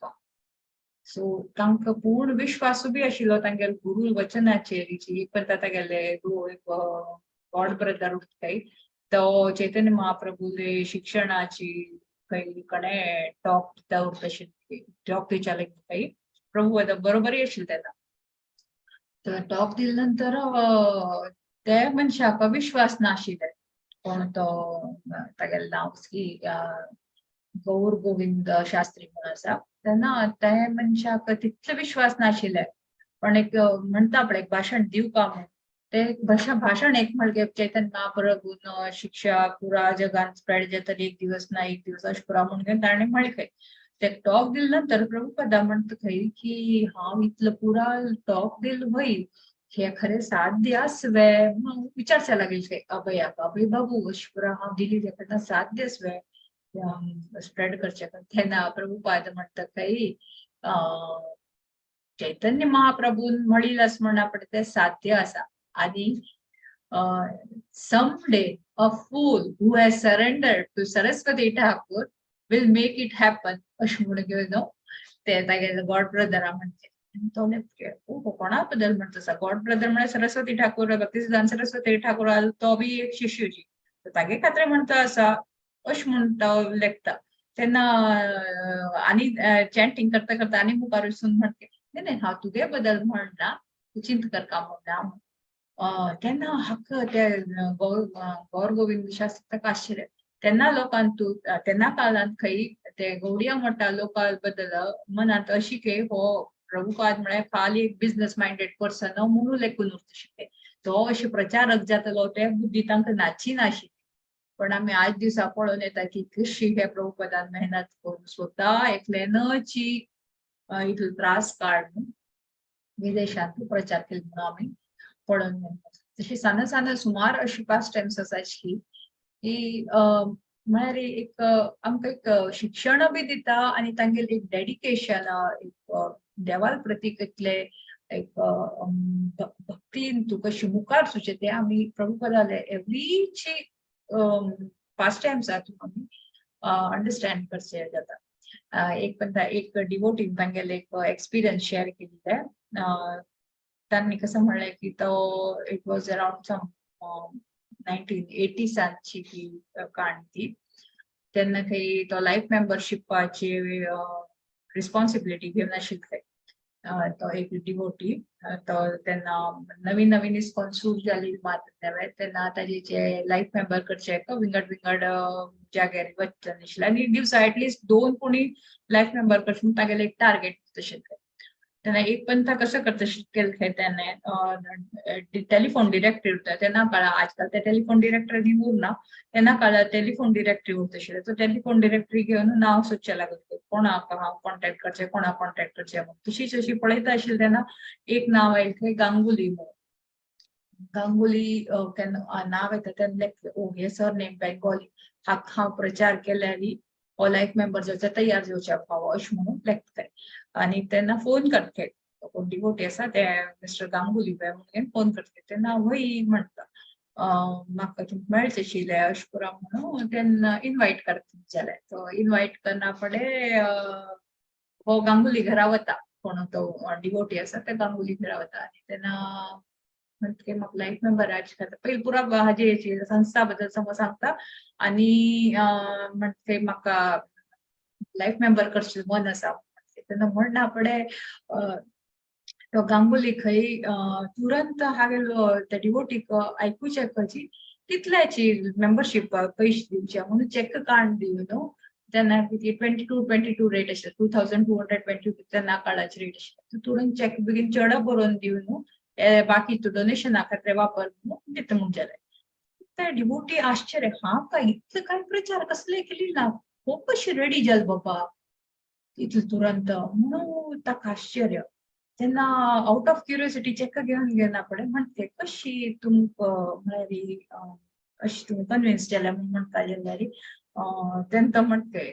सो तांकां पूर्ण विश्वास बी आशिल्लो तांगेले गुरू वचनाचेर. एक पण तागेले गॉड ब्रदर उरताय तो चैतन्य महाप्रभूले शिक्षणाची काही कणे टॉक दिता टॉक दिवचाले काही प्रभुपादा बरोबरी आशिल्ली तेन्ना. तर टॉक दिले नंतर ते मनशाक विश्वास नाशिल्ले. कोण तो तागेलें नांव की गौर गोविंद शास्त्री म्हणून आसा तेन्ना ते मनशाक तितले विश्वास नाशिल्ले. पण एक म्हणटा पळय एक भाशण दिवपा म्हणून ते भाषण एक म्हणजे चैतन्य महाप्रभून शिक्षा पुरा जगान स्प्रेड जातली एक दिवस ना एक दिवस अशें पुरा म्हणून ताणें म्हळें खंय. ते टॉक दिले नंतर प्रभुपादा म्हणटा खंय की हांव इतलो पुरा टॉक दिलो वय हे खरें साध्य आसवे म्हणून विचारचे लागले अभयाक. अभय बाबू अशें पुरा हांव दिली तेन्ना साध्य आसवे स्प्रेड करचे. तेन्ना प्रभुपाद म्हणटा खंय चैतन्य महाप्रभून म्हणिल्लें आसा म्हण आपण ते साध्य आसा. आनी someday a fool who has surrendered to Saraswati Thakur will make it happen अशें म्हणून घेवन ते तागेले गॉड ब्रदरा म्हणचे. तो कोणा बद्दल म्हणटा गॉड ब्रदर म्हळ्यार सरस्वती ठाकूर भक्तिसिद्धांत सरस्वती ठाकूर तो बी एक शिष्यूजी तागे खातीर म्हणटा आसा अशें म्हूण तो लेखता. तेन्ना आनी चॅन्टिंग करता करता आनी मुखार वचून म्हणटा नाही हांव तुगे बद्दल म्हणना तूं चिंत करता म्हणटा. तेन्ना हक्क ते गौर गोविंद शास्त्री ताका आशिल्ले तेन्ना लोकांक तेन्ना काळांत खंय ते गौडिया मठा लोकां बद्दल मनांत अशी की हो प्रभुपाद म्हळ्यार खाली एक बिझनेस मायंडेड पर्सन म्हणून लेखून उरता तो अशें प्रचारक जातलो ते बुद्धी तांकां नाची नाशिल्ली. पण आमी आज दिसा पळोवन येता की कशी हे प्रभुपादान मेहनत करून स्वता एकल्यानची इतलो त्रास काडून विदेशांत प्रचार केलो म्हणून आमी पळोवन येता. तशी साना सुमार अशी पास्टाइम्स आसाची की म्हळ्यार एक आमकां एक शिक्षण बी दिता आनी तांगेलें एक डेडिकेशन एक देवाल प्रतीक इतले एक भक्तीन तूं कशी मुखार सुचे ते आमी प्रभुपादाले एवरीची पास्टाइम्स आमी अंडरस्टँड करचे जाता. एक पण एक डिवोटीन तांगेले एक एक्सपिरियन्स शेअर केल्ले. तांणी कसं म्हणलें की तो इट वॉज अराउंड सम 1980 ती काणी ती. तेन्ना थंय तो लायफ मेंबरशिपाची रिस्पॉन्सिबिलिटी घेवन आशिल्ले. तो एक डिवोटी तो तेन्ना नवीन इस्कॉन सुरू जाली मात तेन्ना ताजे जे लायफ मेंबर करचे विंगड जाग्यार वचचें नाशिल्लें आनी दिवसा एटलिस्ट 2 कोणी लायफ मेंबर करचे तागेलें एक टार्गेट आशिल्लें. तेन्ना एक पंथ कसं करता केलें तेन्ना टेलिफोन डिरेक्टरी उरता तेन्ना काळा आजकाल ते टेलिफोन डिरेक्टरी उरना तेन्ना काळा टेलिफोन डिरेक्टरी उरता तो टेलिफोन डिरेक्टरी घेवन नांव सोदचें लागलें कोणाक हांव कॉन्टॅक्ट करचें कोणाक कॉन्टॅक्ट करचें. तशीच अशी पळयता आशिल्ली तेन्ना एक नांव आयलें थंय गांगुली म्हणून. गांगुली नाव येता तेन्ना ओ हे सरनेम बेंगॉली हा प्रचार केल्यारी ओला एक मेंबर जावचे तयार जावचे फावो अशें म्हणून लेखताय आनी तेन्ना फोन करता कोण डिवोटी आसा ते मिस्टर गांगुली पळय म्हणून फोन करता तेन्ना वय म्हणटा म्हाका तुमकां मेळचें आशिल्लें अशें करून म्हणून तेन्ना इनवायट करता जालें तो इनवायट करना फुडें हो गांगुली घरा वता कोण तो डिवोटी आसा ते गांगुली घरा वता आनी तेन्ना म्हणटके म्हाका लायफ मेंबर खाता पयलीं पुरो हाजी संस्था बद्दल समज सांगता आनी म्हणटके म्हाका लायफ मेंबर करचें मन आसा तेन्ना म्हणना फुडें तो गांगुली खंय तुरंत हांवें त्या डिवोटीक आयकुचें खंयची कितल्याची मेंबरशीप पयशे दिवचे म्हणून चेक कार्ड दिवन न्हू तेन्ना 22 रेट आशिल्लो 2222 तेन्ना काळाची रेट आशिल्ली तुरंत चेक बेगीन चड बरोवन दिवन न्हू बाकी डोनेशना खातीर वापर दिता म्हूण जालें ते डिवोटी आश्चर्य हांव काय इतले काय प्रचार कसले केली ना खूब कशी रेडी जाल बाबा इतले तुरंत म्हणून ताका आश्चर्य तेन्ना आउट ऑफ क्युरियोसिटी चेक घेवन घेना फुडें म्हणटे कशी तुमकां म्हळ्यार अशी तुमी कन्विन्स जाल्या म्हूण म्हणटा जाल्यार तेन्ना तो म्हणटे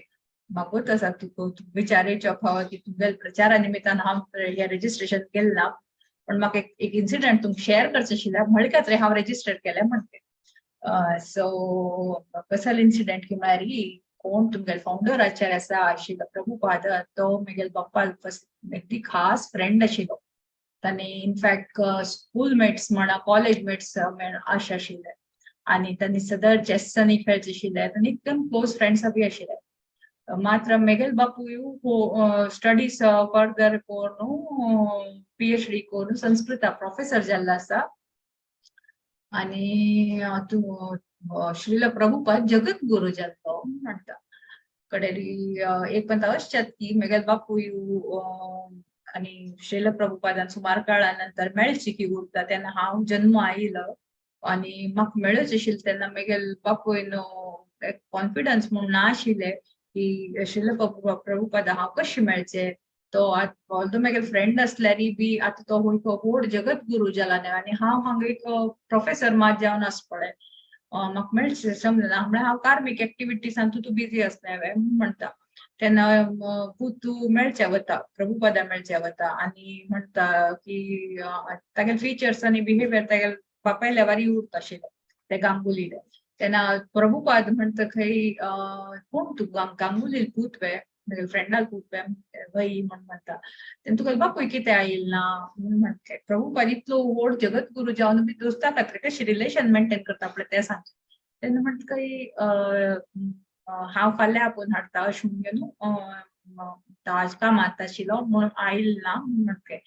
म्हाकूच आसा तुका विचारचो फावो की तुगेल्या प्रचारा निमित्तान हांव हे रेजिस्ट्रेशन केलें ना पण म्हाका एक इन्सिडेंट तुमकां शेअर करचो आशिल्लो म्हणल्यार रे हांव रेजिस्टर केलें म्हणटे सो कसलो इन्सिडेंट की म्हळ्यार कोण तुमगेले फाउंडर आचार्य आसा आशिल्लो प्रभुपाद तो म्हगेले बाप्पा अगदी खास फ्रेंड आशिल्लो ताणें इनफॅक्ट स्कूल मेट्स म्हणा कॉलेज मेट्स अशें आशिल्ले आनी तांणी सदर चॅसांनी खेळचे आशिल्ले तांणी एकदम क्लोज फ्रेंड्स बी आशिल्ले मात्र मेगेल बापूय स्टडीज फर्दर करून PhD करून संस्कृत प्रोफेसर जाल्लो आसा आनी श्रील प्रभुपाद जगत गुरु जाल्लो म्हणटा कडेरी एक म्हणटा अशेंच की मेगेल बापूय आनी श्रील प्रभुपादान सुमार काळा नंतर मेळची की उरता तेन्ना हांव जन्म आयिल्लो आनी म्हाका मेळच आशिल्लें तेन्ना मेगेल बापूय कॉन्फिडन्स म्हूण ना आशिल्लें की श्रील प्रभुपाद हांव कशें मेळचें तो ऑल्दो म्हगेलो फ्रेंड आसल्यारय बी आतां तो व्हड जगत गुरु जाला न्हय आनी हांव हांगा एक प्रोफेसर मात जावन आस पळय म्हाका मेळचें समजना म्हळ्यार हांव कार्मीक एक्टिविटीसान तूं बिजी आसलें म्हणटा तेन्ना तूं मेळचें वता प्रभुपादा मेळचें वता आनी म्हणटा की तागेले फिचर्स आनी बिहेवियर तागेले बापाय लेवारी उरता आशिल्लो ते गांगुलीले तेन्ना प्रभुपाद म्हणटा खंय कोण तूं गांगुली पूत वे म्हगेले फ्रेंडाक पूत वय म्हण म्हणटा तेन्ना तुका बापूय कितें आयिल्लें ना म्हूण म्हणटा प्रभुपाद इतलो व्हड जगत गुरू जावन बी दोस्ता खातीर कशें रिलेशन मेंटेन करता पळय तें सांग तेन्ना म्हणटा खंय हांव फाल्यां आपोवन हाडटा अशें म्हणून आज कामांत आशिल्लो म्हूण आयिल्लो ना म्हणटा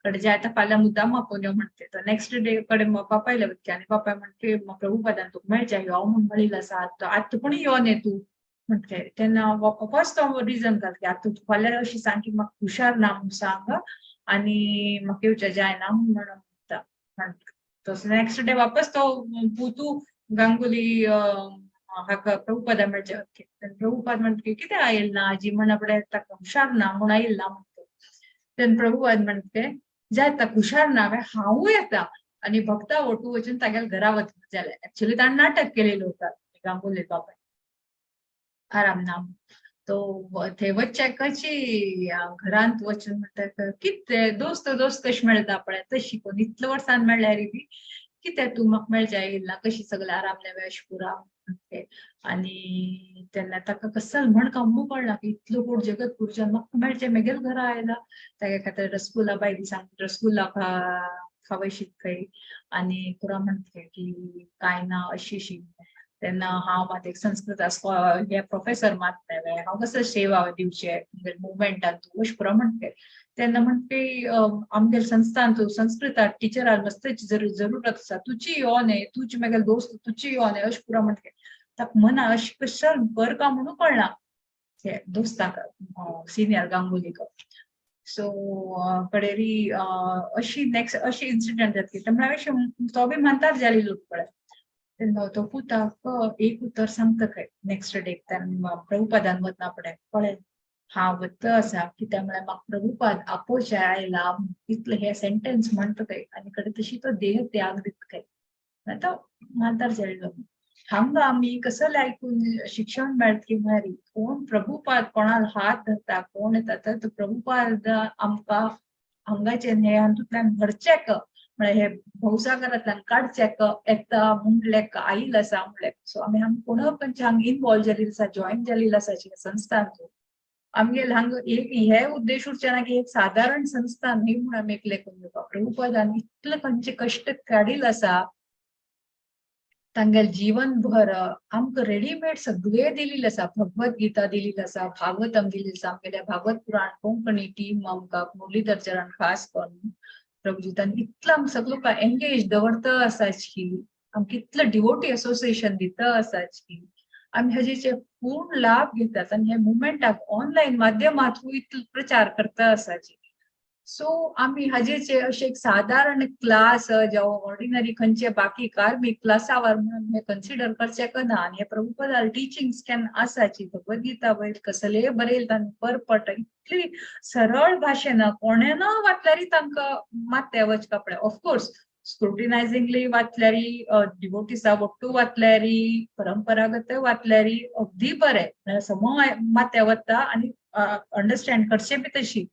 कडेन जे आतां फाल्यां मुद्दाम आपोवन यो म्हणटा तो नेक्स्ट डे कडेन बापायले वचचें आनी बापाय म्हणटा प्रभुपादान तुका मेळचें यो म्हूण म्हणिल्लो आसा आतां पूण यो न्ही तूं म्हणटा तेन्ना फर्स्ट तो रिजन घाल की आतां तूं फाल्यां अशी सांग की म्हाका हुशार ना म्हूण सांग आनी म्हाका येवचें जायना म्हूण म्हणटा तसो नेक्स्ट डे वापस तो पुतू गांगुली हाका प्रभुपादा मेळचें प्रभुपाद म्हणटा कितें आयिल्लें ना आजी म्हणा फुडें ताका हुशार ना म्हूण आयिल्लो ना म्हणटा तेन्ना प्रभुपाद म्हणटा जाय ताका हुशार ना हांवूय येता आनी भक्ता ओटू वचून तागेले घरा वता जालें एक्चुअली ताणें नाटक केलेलो होता गांगुली बापाय आराम ना तो थंय वच्चे कशी घरांत वचून म्हणटा कितें दोस्त कशी मेळटा पळय तशी कोण इतले वर्सान मेळ्ळ्यार बी कितें तूं म्हाका मेळचें आयिल्लें कशी सगळे आराम नेवे अशें पुरा आनी तेन्ना ताका कसलो म्हण कंबू पडला की इतलो व्हड जगत गुरुजान म्हाका मेळचें म्हगेले घरा आयला तागे खातीर रसगुल्ला बायली सांगता रसगुल्ला खावयशीत खंय आनी पुरा म्हणटा की कांय ना अशी तेन्ना हांव मात एक संस्कृत हे प्रोफेसर मात नेवे हांव कसो सेवा दिवचें मुवमेंटान तूं अशें पुरो म्हणटा तेन्ना म्हणटा आमगेले संस्थान तूं संस्कृत टिचराक मस्तची जरुरत आसा तुजी यो न्हय तुजी म्हगेले दोस्त तुजी यो न्हय अशें पुरो म्हणटा ताका मना अशें कशें बरें काम म्हणून कळना ते दोस्ताक सिनियर गांगुलीक सो कडेरी अशी नेक्स्ट अशी इन्सिडेंट जातली म्हळ्यार अशें तो बी म्हणटात जाली लोक पळय तेन्ना तो पुताक एक उतर सांगता खंय नेक्स्ट डे प्रभुपादान वतना फुडें पळय हा वत्त असा की त्यामुळे म्हाका प्रभुपाद आपोवचे आयला इतले हे सेंटेन्स म्हणतो काय आणि कडे तशी तो देह त्याग दित काय आता मांतार जळलो हांगा आम्ही कसं आयकून शिक्षण मेळत की म्हळ्यार कोण प्रभुपाद कोणाला हात धरता कोण येता तर प्रभुपाद आमकां हांगाचे हे हातूंतल्यान भरचेक म्हळ्यार हे भवसागरांतल्यान काडचेक येता म्हणलेक आईल आसा म्हणलेक सो आमी कोणपणचे हांगा इनवॉल्व जाल्ली आसा जॉईन जाल्ली आसा संस्थान आमगे हांगा एक हे उद्देश उरचे ना की एक साधारण संस्था न्ही म्हणून आमी एकले करून घेवपा प्रभुपादान इतले खंयचे कश्ट काडील आसा तांगेले जीवनभर आमकां रेडीमेड सगळे दिलेले आसा भगवद्गीता दिलेली आसा भागवतम दिलेली आसा आमगेल्या भागवत पुराण कोंकणी टीम आमकां मुरलीधर चरण खास करून प्रभुजीतान इतलो आमकां सगळो एंगेज दवरता आसाची आमकां इतलं डिवोटी असोसिएशन दिता आसाची आमी हाजेचे पूर्ण लाभ घेतात आणि हे मुवमेंटाक ऑनलाईन माध्यमातून इतलो प्रचार करता आसाची सो आमी हाजेचे अशे एक साधारण क्लास जावं ऑर्डिनरी खंयचे बाकी कार्मिक क्लासावर म्हणून हे कन्सिडर करचे ना आणि हे प्रभुपादाल टिचिंग्स केन आसाची भगवद्गीता वयर कसले बरयले तांणी परपट इतली सरळ भाशेन कोणेन वाचल्यारी तांकां मात वचका पडे ऑफकोर्स स्क्रुटिनायझिंगली वाचल्यारी डिवोटिसा वट्टू वाचल्यारी परंपरागत वाचल्यारी अगदी बरे समो माते वता आणि अंडरस्टँड करचे बी तशी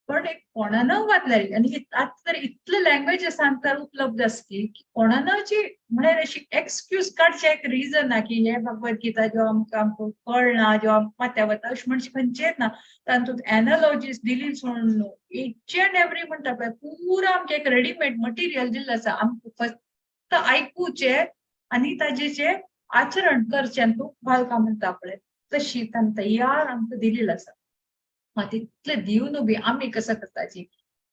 पण एक कोणान वाचल्यारी आणि आता तर इतले लँग्वेजेस तर उपलब्ध असली की कोणाची म्हळ्यार अशी एक्सक्यूज काडचे एक रिजन ना की हे भगवद्गीता जो आमकां कळना जो मात्या वता अशें म्हणचे खंयचेच ना तातूंत एनालॉजीस दिली म्हणून इच एंड एवरी म्हणटा पळय पुरो आमकां एक रेडीमेड मटिरियल दिल्लो आसा आमकां फक्त आयकुचे आनी ताजेचे आचरण करचे आनी तूं भालका म्हणटा पळय तशी तांणी तयार आमकां दिलेलो आसा तितले दिवन बी आमी कसं करताची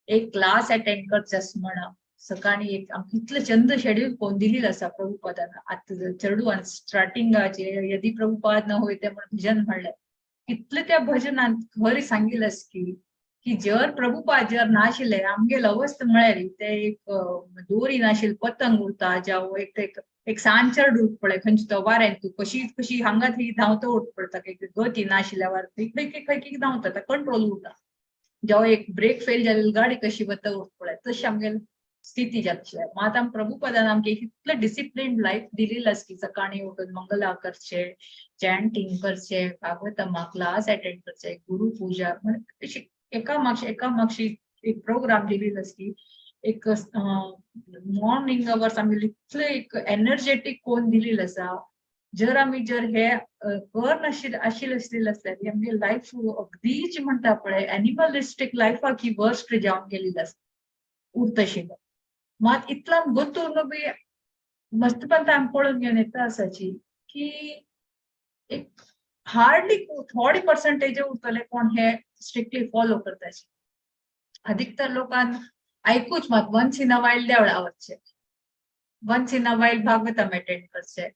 एक क्लास अटेंड करचेस म्हणा सकाळी एक आमकां इतले चंद शेड्यूल कोण दिलेलो आसा प्रभुपादान आतां चेडून स्टार्टिंगाचे यदि प्रभुपाद न होय म्हणून भजन म्हणलें इतले त्या भजनान खरी सांगिल्लें की जर प्रभुपाद जर नाशिल्ले आमगेले अवस्था म्हळ्यार ते एक दोरी नाशिल्ली पतंग उरता जावं एक सांचर उरता पळय खंयची तो वाऱ्यान तूं कशी हांगा थंय धांवता उरता पडटा गती नाशिल्ल्या खंय धांवता कंट्रोल उरता जेव्हा एक ब्रेक फेल जालेली गाडी कशी वता उरता पळय तशी आमगेली स्थिती जातली मात आम प्रभुपादान आमगे इतलें डिसिप्लिन लायफ दिलेली आसा की सकाळी उठून मंगला करचे चॅन्टिंग करचे भागवतमा क्लास अटेंड करचे गुरु पूजा म्हणजे एका मागशी एक प्रोग्राम दिलेलो आसा की एक मॉर्निंग अवर्स आमी इतले एक एनर्जेटिक कोण दिलेलो आसा जर आमी हे कर आशिल्ले आसल्यार आमगे लायफ अगदीच म्हणटा पळय एनिमलिस्टीक लायफाक ही वर्स्ट जावन गेलेली आसा उरतशिल्लो मात इतलो गोतून बी मस्तपण आमी पळोवन घेवन येता आसाची की एक हार्डली थोडी पर्संटेज उरतले कोण हे स्ट्रिक्टली फॉलो करताचे अधिकतर लोकांना आयकूच मात वन्स इन अ वाइल देवळा वचचे once in a while Bhagavatam attend करचे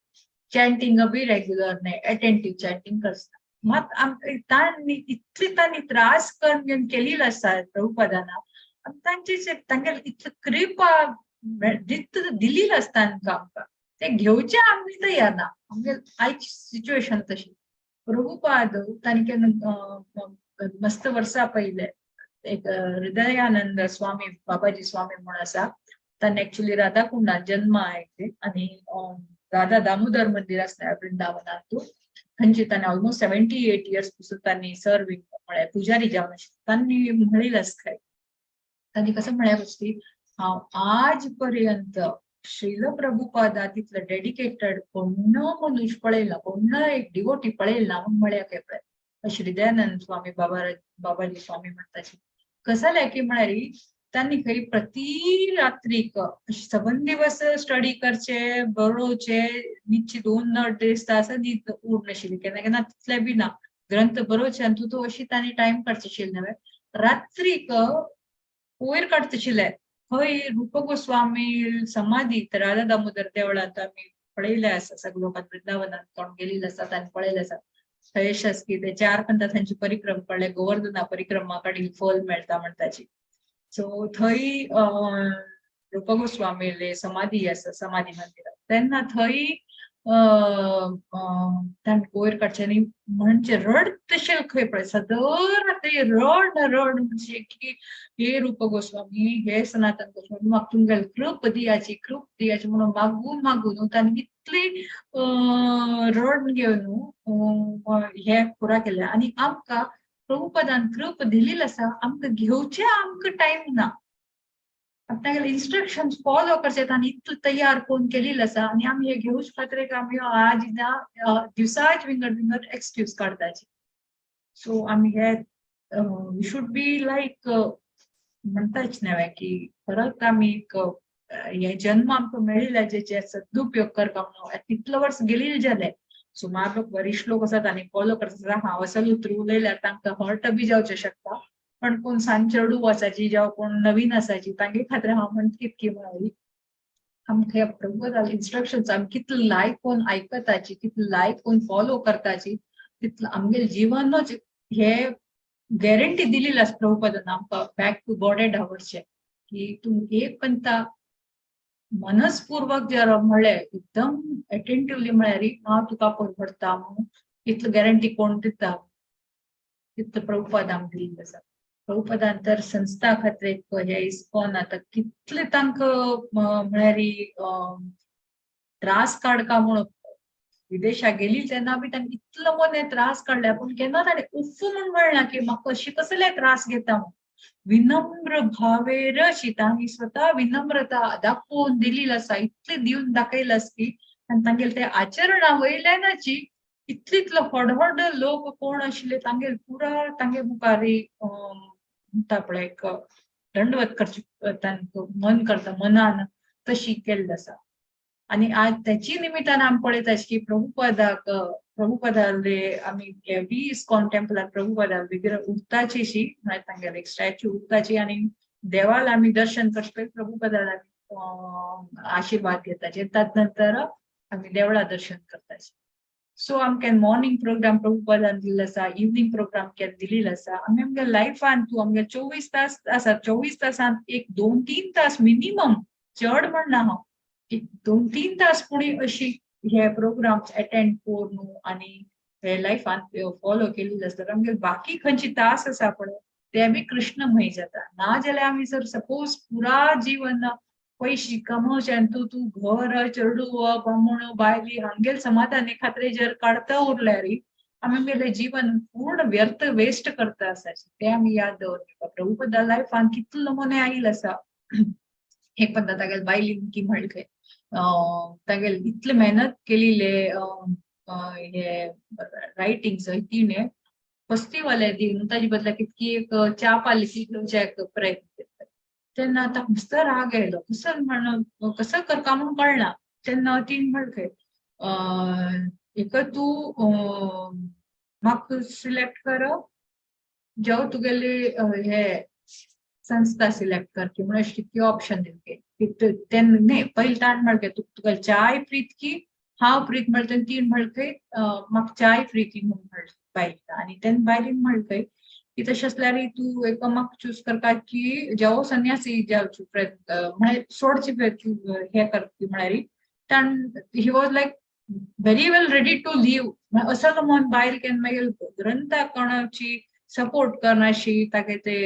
चॅन्टिंग बी रेग्युलर नाही अटेंटिव्ह चॅन्टिंग करता मात तांणी तांणी त्रास करून घेवन केलेलो आसा प्रभुपादाना तांगेले इतली कृपा दिलेली आसता आमकां ते घेवचे आमी तयार ना आमगे आयची सिच्युएशन तशी प्रभुपाद तांणी केन्ना मस्त वर्सां पयले एक हृदयानंद स्वामी बाबाजी स्वामी म्हणून आसा तांणी एक्चुअली राधाकुंडात जन्म आयले आनी राधा दामोदर मंदिर आसता वृंदावनात थंयची तांणी ऑलमोस्ट 78 years पासून तांणी सर्विंग म्हळ्यार पुजारी जावन तांणी म्हणलेलें आसता तांणी कसं म्हळ्यार गोष्टी हांव आज पर्यंत श्रील प्रभुपादा तितलं डेडिकेटेड कोण मनुष्य पळयला कोण एक डिवोटी पळयला म्हणून म्हळ्यार काय पळय हृदयानंद स्वामी बाबाजी स्वामी म्हणटाची कसं जालें की म्हळ्यार तांणी खंय प्रति रात्रीक 7 दिवस स्टडी करचे बरोवचे न्हीदची 2 तास न्हीद उरनाशिल्ली केन्ना केन्ना तितले बी ना ग्रंथ बरोवचे आनी तूं अशी तांणी टायम काडचे आशिल्ले रात्रीक वयर काडतशिल्ले खंय रूप गोस्वामी समाधी राधा दामोदर देवळांत आमी पळयले आसा सगळे लोकांनी वृंदावनात कोण गेलेले आसा तांणी पळयले आसा थंय अशें आसा की ते 4 पंथा थंयची परिक्रमा पडले गोवर्धना परिक्रमा काडील फल मेळटा म्हणटाची सो थंय रूप गोस्वामी समाधी आसा समाधी मंदिरात तेन्ना थंय तांणी वयर काडचे आनी म्हणजे रडतशे खंय पळय सदर ते रड रड म्हणजे की हे रूप गोस्वामी हे सनातन गोस्वामी म्हाका तुमगेले कृप दियाची म्हणून मागून मागून तांणी इतली रड घेवन हे पुरा केले आनी आमकां प्रभुपदान कृप दिलेली आसा आमकां घेवचे आमकां टाइम ना आपल्याला इन्स्ट्रक्शन्स फॉलो करचे आनी इतलें तयार कोण केलेलें आसा आनी आमी हे घेवचे खातीर आमी आज दिवसाच विंगड विंगड एक्सक्यूज काडटाचे सो आमी हे वी शूड बी लायक म्हणटाच न्हय की परत आमी एक हे जन्म आमकां मेळिल्ले जे सदुपयोग करपाक म्हणून तितलो वर्स गेलेले जाले सुमार लोक वरिश्ठ लोक आसात आनी फॉलो करतात हांव असलो थ्रू उलयल्यार तांकां हर्ट बी जावचें शकता पण कोण सांचेडू वचाची जावं कोण नवीन आसाची तांगे खातीर हांव म्हणटा की म्हळ्यार आमकां प्रभुपदाल इन्स्ट्रक्शन्स आमी कितले लायक कोण आयकताची कितले लायक कोण फॉलो करताची तितलें आमगे जिवनच हे गॅरंटी दिलेली आसा प्रभुपदान आमकां बॅक टू बॉडी धांवडचें की तुमी एक पंता मनस्पूर्वक जर म्हणलें एकदम अटेंटिवली म्हळ्यार हांव तुका परवडटा म्हणून इतलो गॅरंटी कोण दिता तितलो प्रभुपाद आमकां दिल्लो आसा प्रभुपदान तर संस्था खातीर हे इस्कॉन आतां कितले तांकां म्हळ्यार त्रास काडका म्हणून विदेशाक गेली तेन्ना बी तांकां इतलो मोने त्रास काडल्या पूण केन्ना ताणें उफ म्हूण म्हणला की म्हाका अशे कसले त्रास घेता म्हणून विनम्र भावेर तांणी स्वता विनम्रता दाखोवन दिलेली आसा इतले दिवन दाखयला की तांगेले ते आचरणा वयल्यानाची इतलो व्हड लोक कोण आशिल्ले तांगेले पुरा तांगे मुखार म्हणटा पळय एक दंडवत करची तांकां मन करता मनान तशी केल्ली आसा आनी आज त्याची निमित्तान आमी पळयता की प्रभुपदाले आमी बी इस्कॉन टेम्पलार प्रभुपदाल विग्रह उरताची शी म्हळ्यार तांगेले एक स्टॅच्यू उरताची आनी देवाल आमी दर्शन करता प्रभुपदाल आशिर्वाद घेताचे ताचे नंतर आमी देवळा दर्शन करताचे सो आमकां मॉर्निंग प्रोग्राम प्रभुपदान दिल्लो आसा इवनिंग प्रोग्राम दिल्लो आसा आमी आमगे लायफान तूं आमगे 24 तास आसा 24 तासान एक 2-3 तास मिनिमम चड म्हणना हांव एक 2-3 तास पुणी अशी हे प्रोग्राम्स अटेंड करून आनी हे लायफान फॉलो केलेले आसता आमगे बाकी खंयची तास आसा पळय ते बी कृष्णमय जाता ना जाल्यार आमी जर सपोज पुरा जीवन पयशे कमोवचे आनी तूं घर चेडूं बामण बायली हांगेल समाधानी खातीर जर काडता उरल्यार आमी आमगेलें जीवन पूर्ण व्यर्थ वेस्ट करता आसाचे ते आमी याद दवरता प्रभुपदा लायफान कितलो मोने आयिल्लो आसा एक पंता तागेले बायली की म्हणले तागेले इतले मेहनत केलेले हे रायटिंग्स तिणे पस्तीवाले दिन ताजे बदला कितकी एक च्या पालिकी घेवचे प्रयत्न करता तेन्ना आतां मस्त राग आयलो कसं करता म्हणून कळना तेन्ना तीन म्हणले एक तूं म्हाका सिलेक्ट कर जेव तुगेले हे संस्था सिलेक्ट करची म्हणून कितके ऑप्शन दिवचे तेन्ना पयली ताण म्हणले तुका चाय प्रीत की हांव प्रीत म्हणले तीन म्हणले म्हाका चाय प्रीती म्हणून म्हणले बायला आनी तेन्ना बायलीन म्हणले की तशें आसल्यार तूं एक म्हाका चूज करता की जेव संन्यासी जावचे प्रयत्न म्हळ्यार सोडचे हे करपी म्हळ्यार ताण he was like very well ready to leave असो मन बायल केन्ना मागीर ग्रंथा कोणाची सपोर्ट करनाशी तागे ते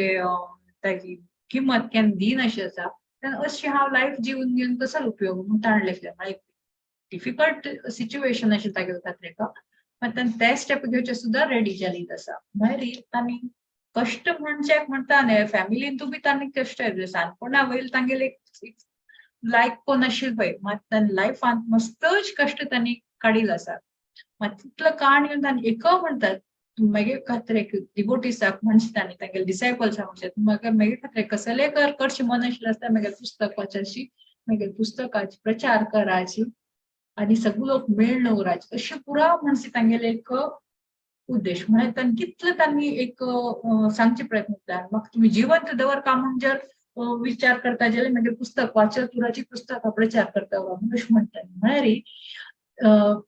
ताजी किंमत केन्ना दिन अशी आसा तेन्ना अशी हांव लायफ जिवन घेवन कसो उपयोग म्हणून ताणले म्हळ्यार डिफिकल्ट सिच्युएशन अशें तागे खातीर पण ते स्टेप घेवचे सुद्दां रेडी जाली आसा म्हळ्यार तांणी कश्ट म्हणजे म्हणटा न्हय फॅमिलीन तूं बी तांणी कश्ट सानपणा वयल तांगेले लायक कोण आशिल्ले पळय मात तांणी लायफान मस्तच कश्ट तांणी काडिल्लो आसा मात तितलो काण घेवन तांणी एक म्हणटात मागीर खातीर एक डिवोटीसाक म्हणजे तांणी तांगेले डिसायपल्साक म्हणजे म्हाका मागीर खातीर कसले करचें मन आशिल्लें आसता मागीर पुस्तक वाचाची मागीर पुस्तकाची प्रचार कराची आनी सगळे लोक मेळून उराचे अशें पुरा म्हणजे तांगेले एक उद्देश म्हळ्यार तांणी कितलो तांणी एक सांगचे प्रयत्न केला म्हाका तुमी जिवंत दवरता म्हणून जर विचार करता जाल्यार मागीर पुस्तक वाचत उराची पुस्तकां प्रचार करता अशें म्हणटा म्हळ्यार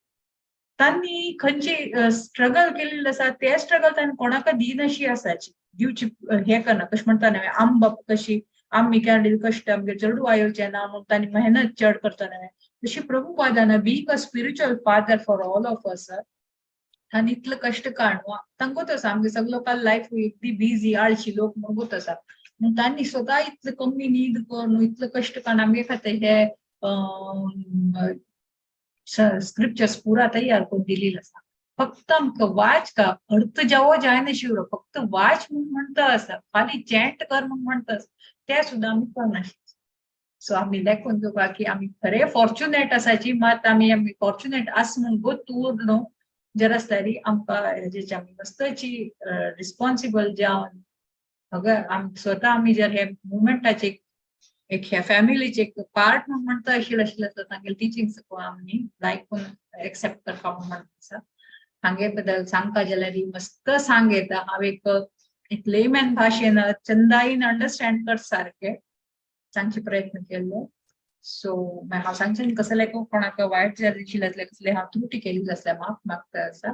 तांणी खंयची स्ट्रगल केलेली आसा ते स्ट्रगल तांणी कोणाक दिनाशी आसाची दिवची हे करना कशें म्हणटा न्हय आम बाप कशी आमी केले कश्ट आमगे चेडूं आयोवचे ना म्हणून तांणी मेहनत चड करता न्हय तशी प्रभुपादान being a spiritual father for all of us आनी इतलं कष्ट काढू तांकां आसा आमगे सगळं काल लायफ इतली बिझी आळशी लोक मगूत आसा मग तांणी स्वता इतलं कमी न्हीद करून इतलं कष्ट काढून आमगे खातीर हे स्क्रिप्चर्स पुरा तयार करून दिलेलं आसा फक्त आमकां वाच का अर्थ जावो जायना शिवरो फक्त वाच म्हणून म्हणता आसा खाली चॅट कर म्हणून म्हणता ते सुद्दां आमी करनाशिल्ले सो आमी देखून तुका की आमी खरे फॉर्च्युनेट आसाची मात आमी फॉर्च्युनेट आस म्हणून गोतूर न्हू जर आसतरी आमकां हेजेची आमी मस्तची रिस्पॉन्सिबल जावन अगर स्वता आमी जर हे मुवमेंटाचे एक ह्या फॅमिलीचे एक पार्ट म्हणून म्हणता आशिल्लें तर तांगेले टिचिंग्स आमी लायकून एक्सेप्ट करपा म्हणून म्हणटा हांगे बद्दल सांगता जाल्यार मस्त सांग येता हांव एक लेमॅन भाशेन चंदाईन अंडरस्टँड कर सारखे सांगचे प्रयत्न केल्लो सो हांव सांगचें कसले कोणाक वायट जर दिशिल्लें कसले हांव त्रुटी केली आसल्यार माफ मागता आसा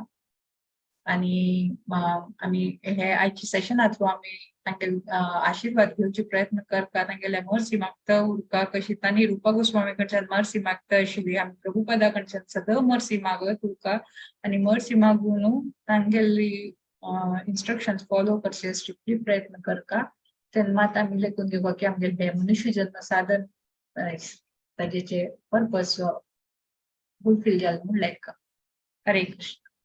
आनी आमी हे आयच्या सेशना थ्रू आमी तांगेले आशीर्वाद घेवचे प्रयत्न करता तांगेले मर्सी मागता उरका कशी तांणी रुपा गोस्वामी कडच्यान मर्सी मागता आशिल्ली आमी प्रभुपादा कडच्यान सदां मर्सी मागत उरका आनी मर्सी मागून तांगेली इन्स्ट्रक्शन्स फॉलो करचे स्ट्रिक्टली प्रयत्न करता तेन्ना मात आमी लेखून घेवपा की आमगेले हे मनुष्य जन्म साधन ताजेचे पर्पज फुलफील जालें म्हूण लेखा हरे कृष्ण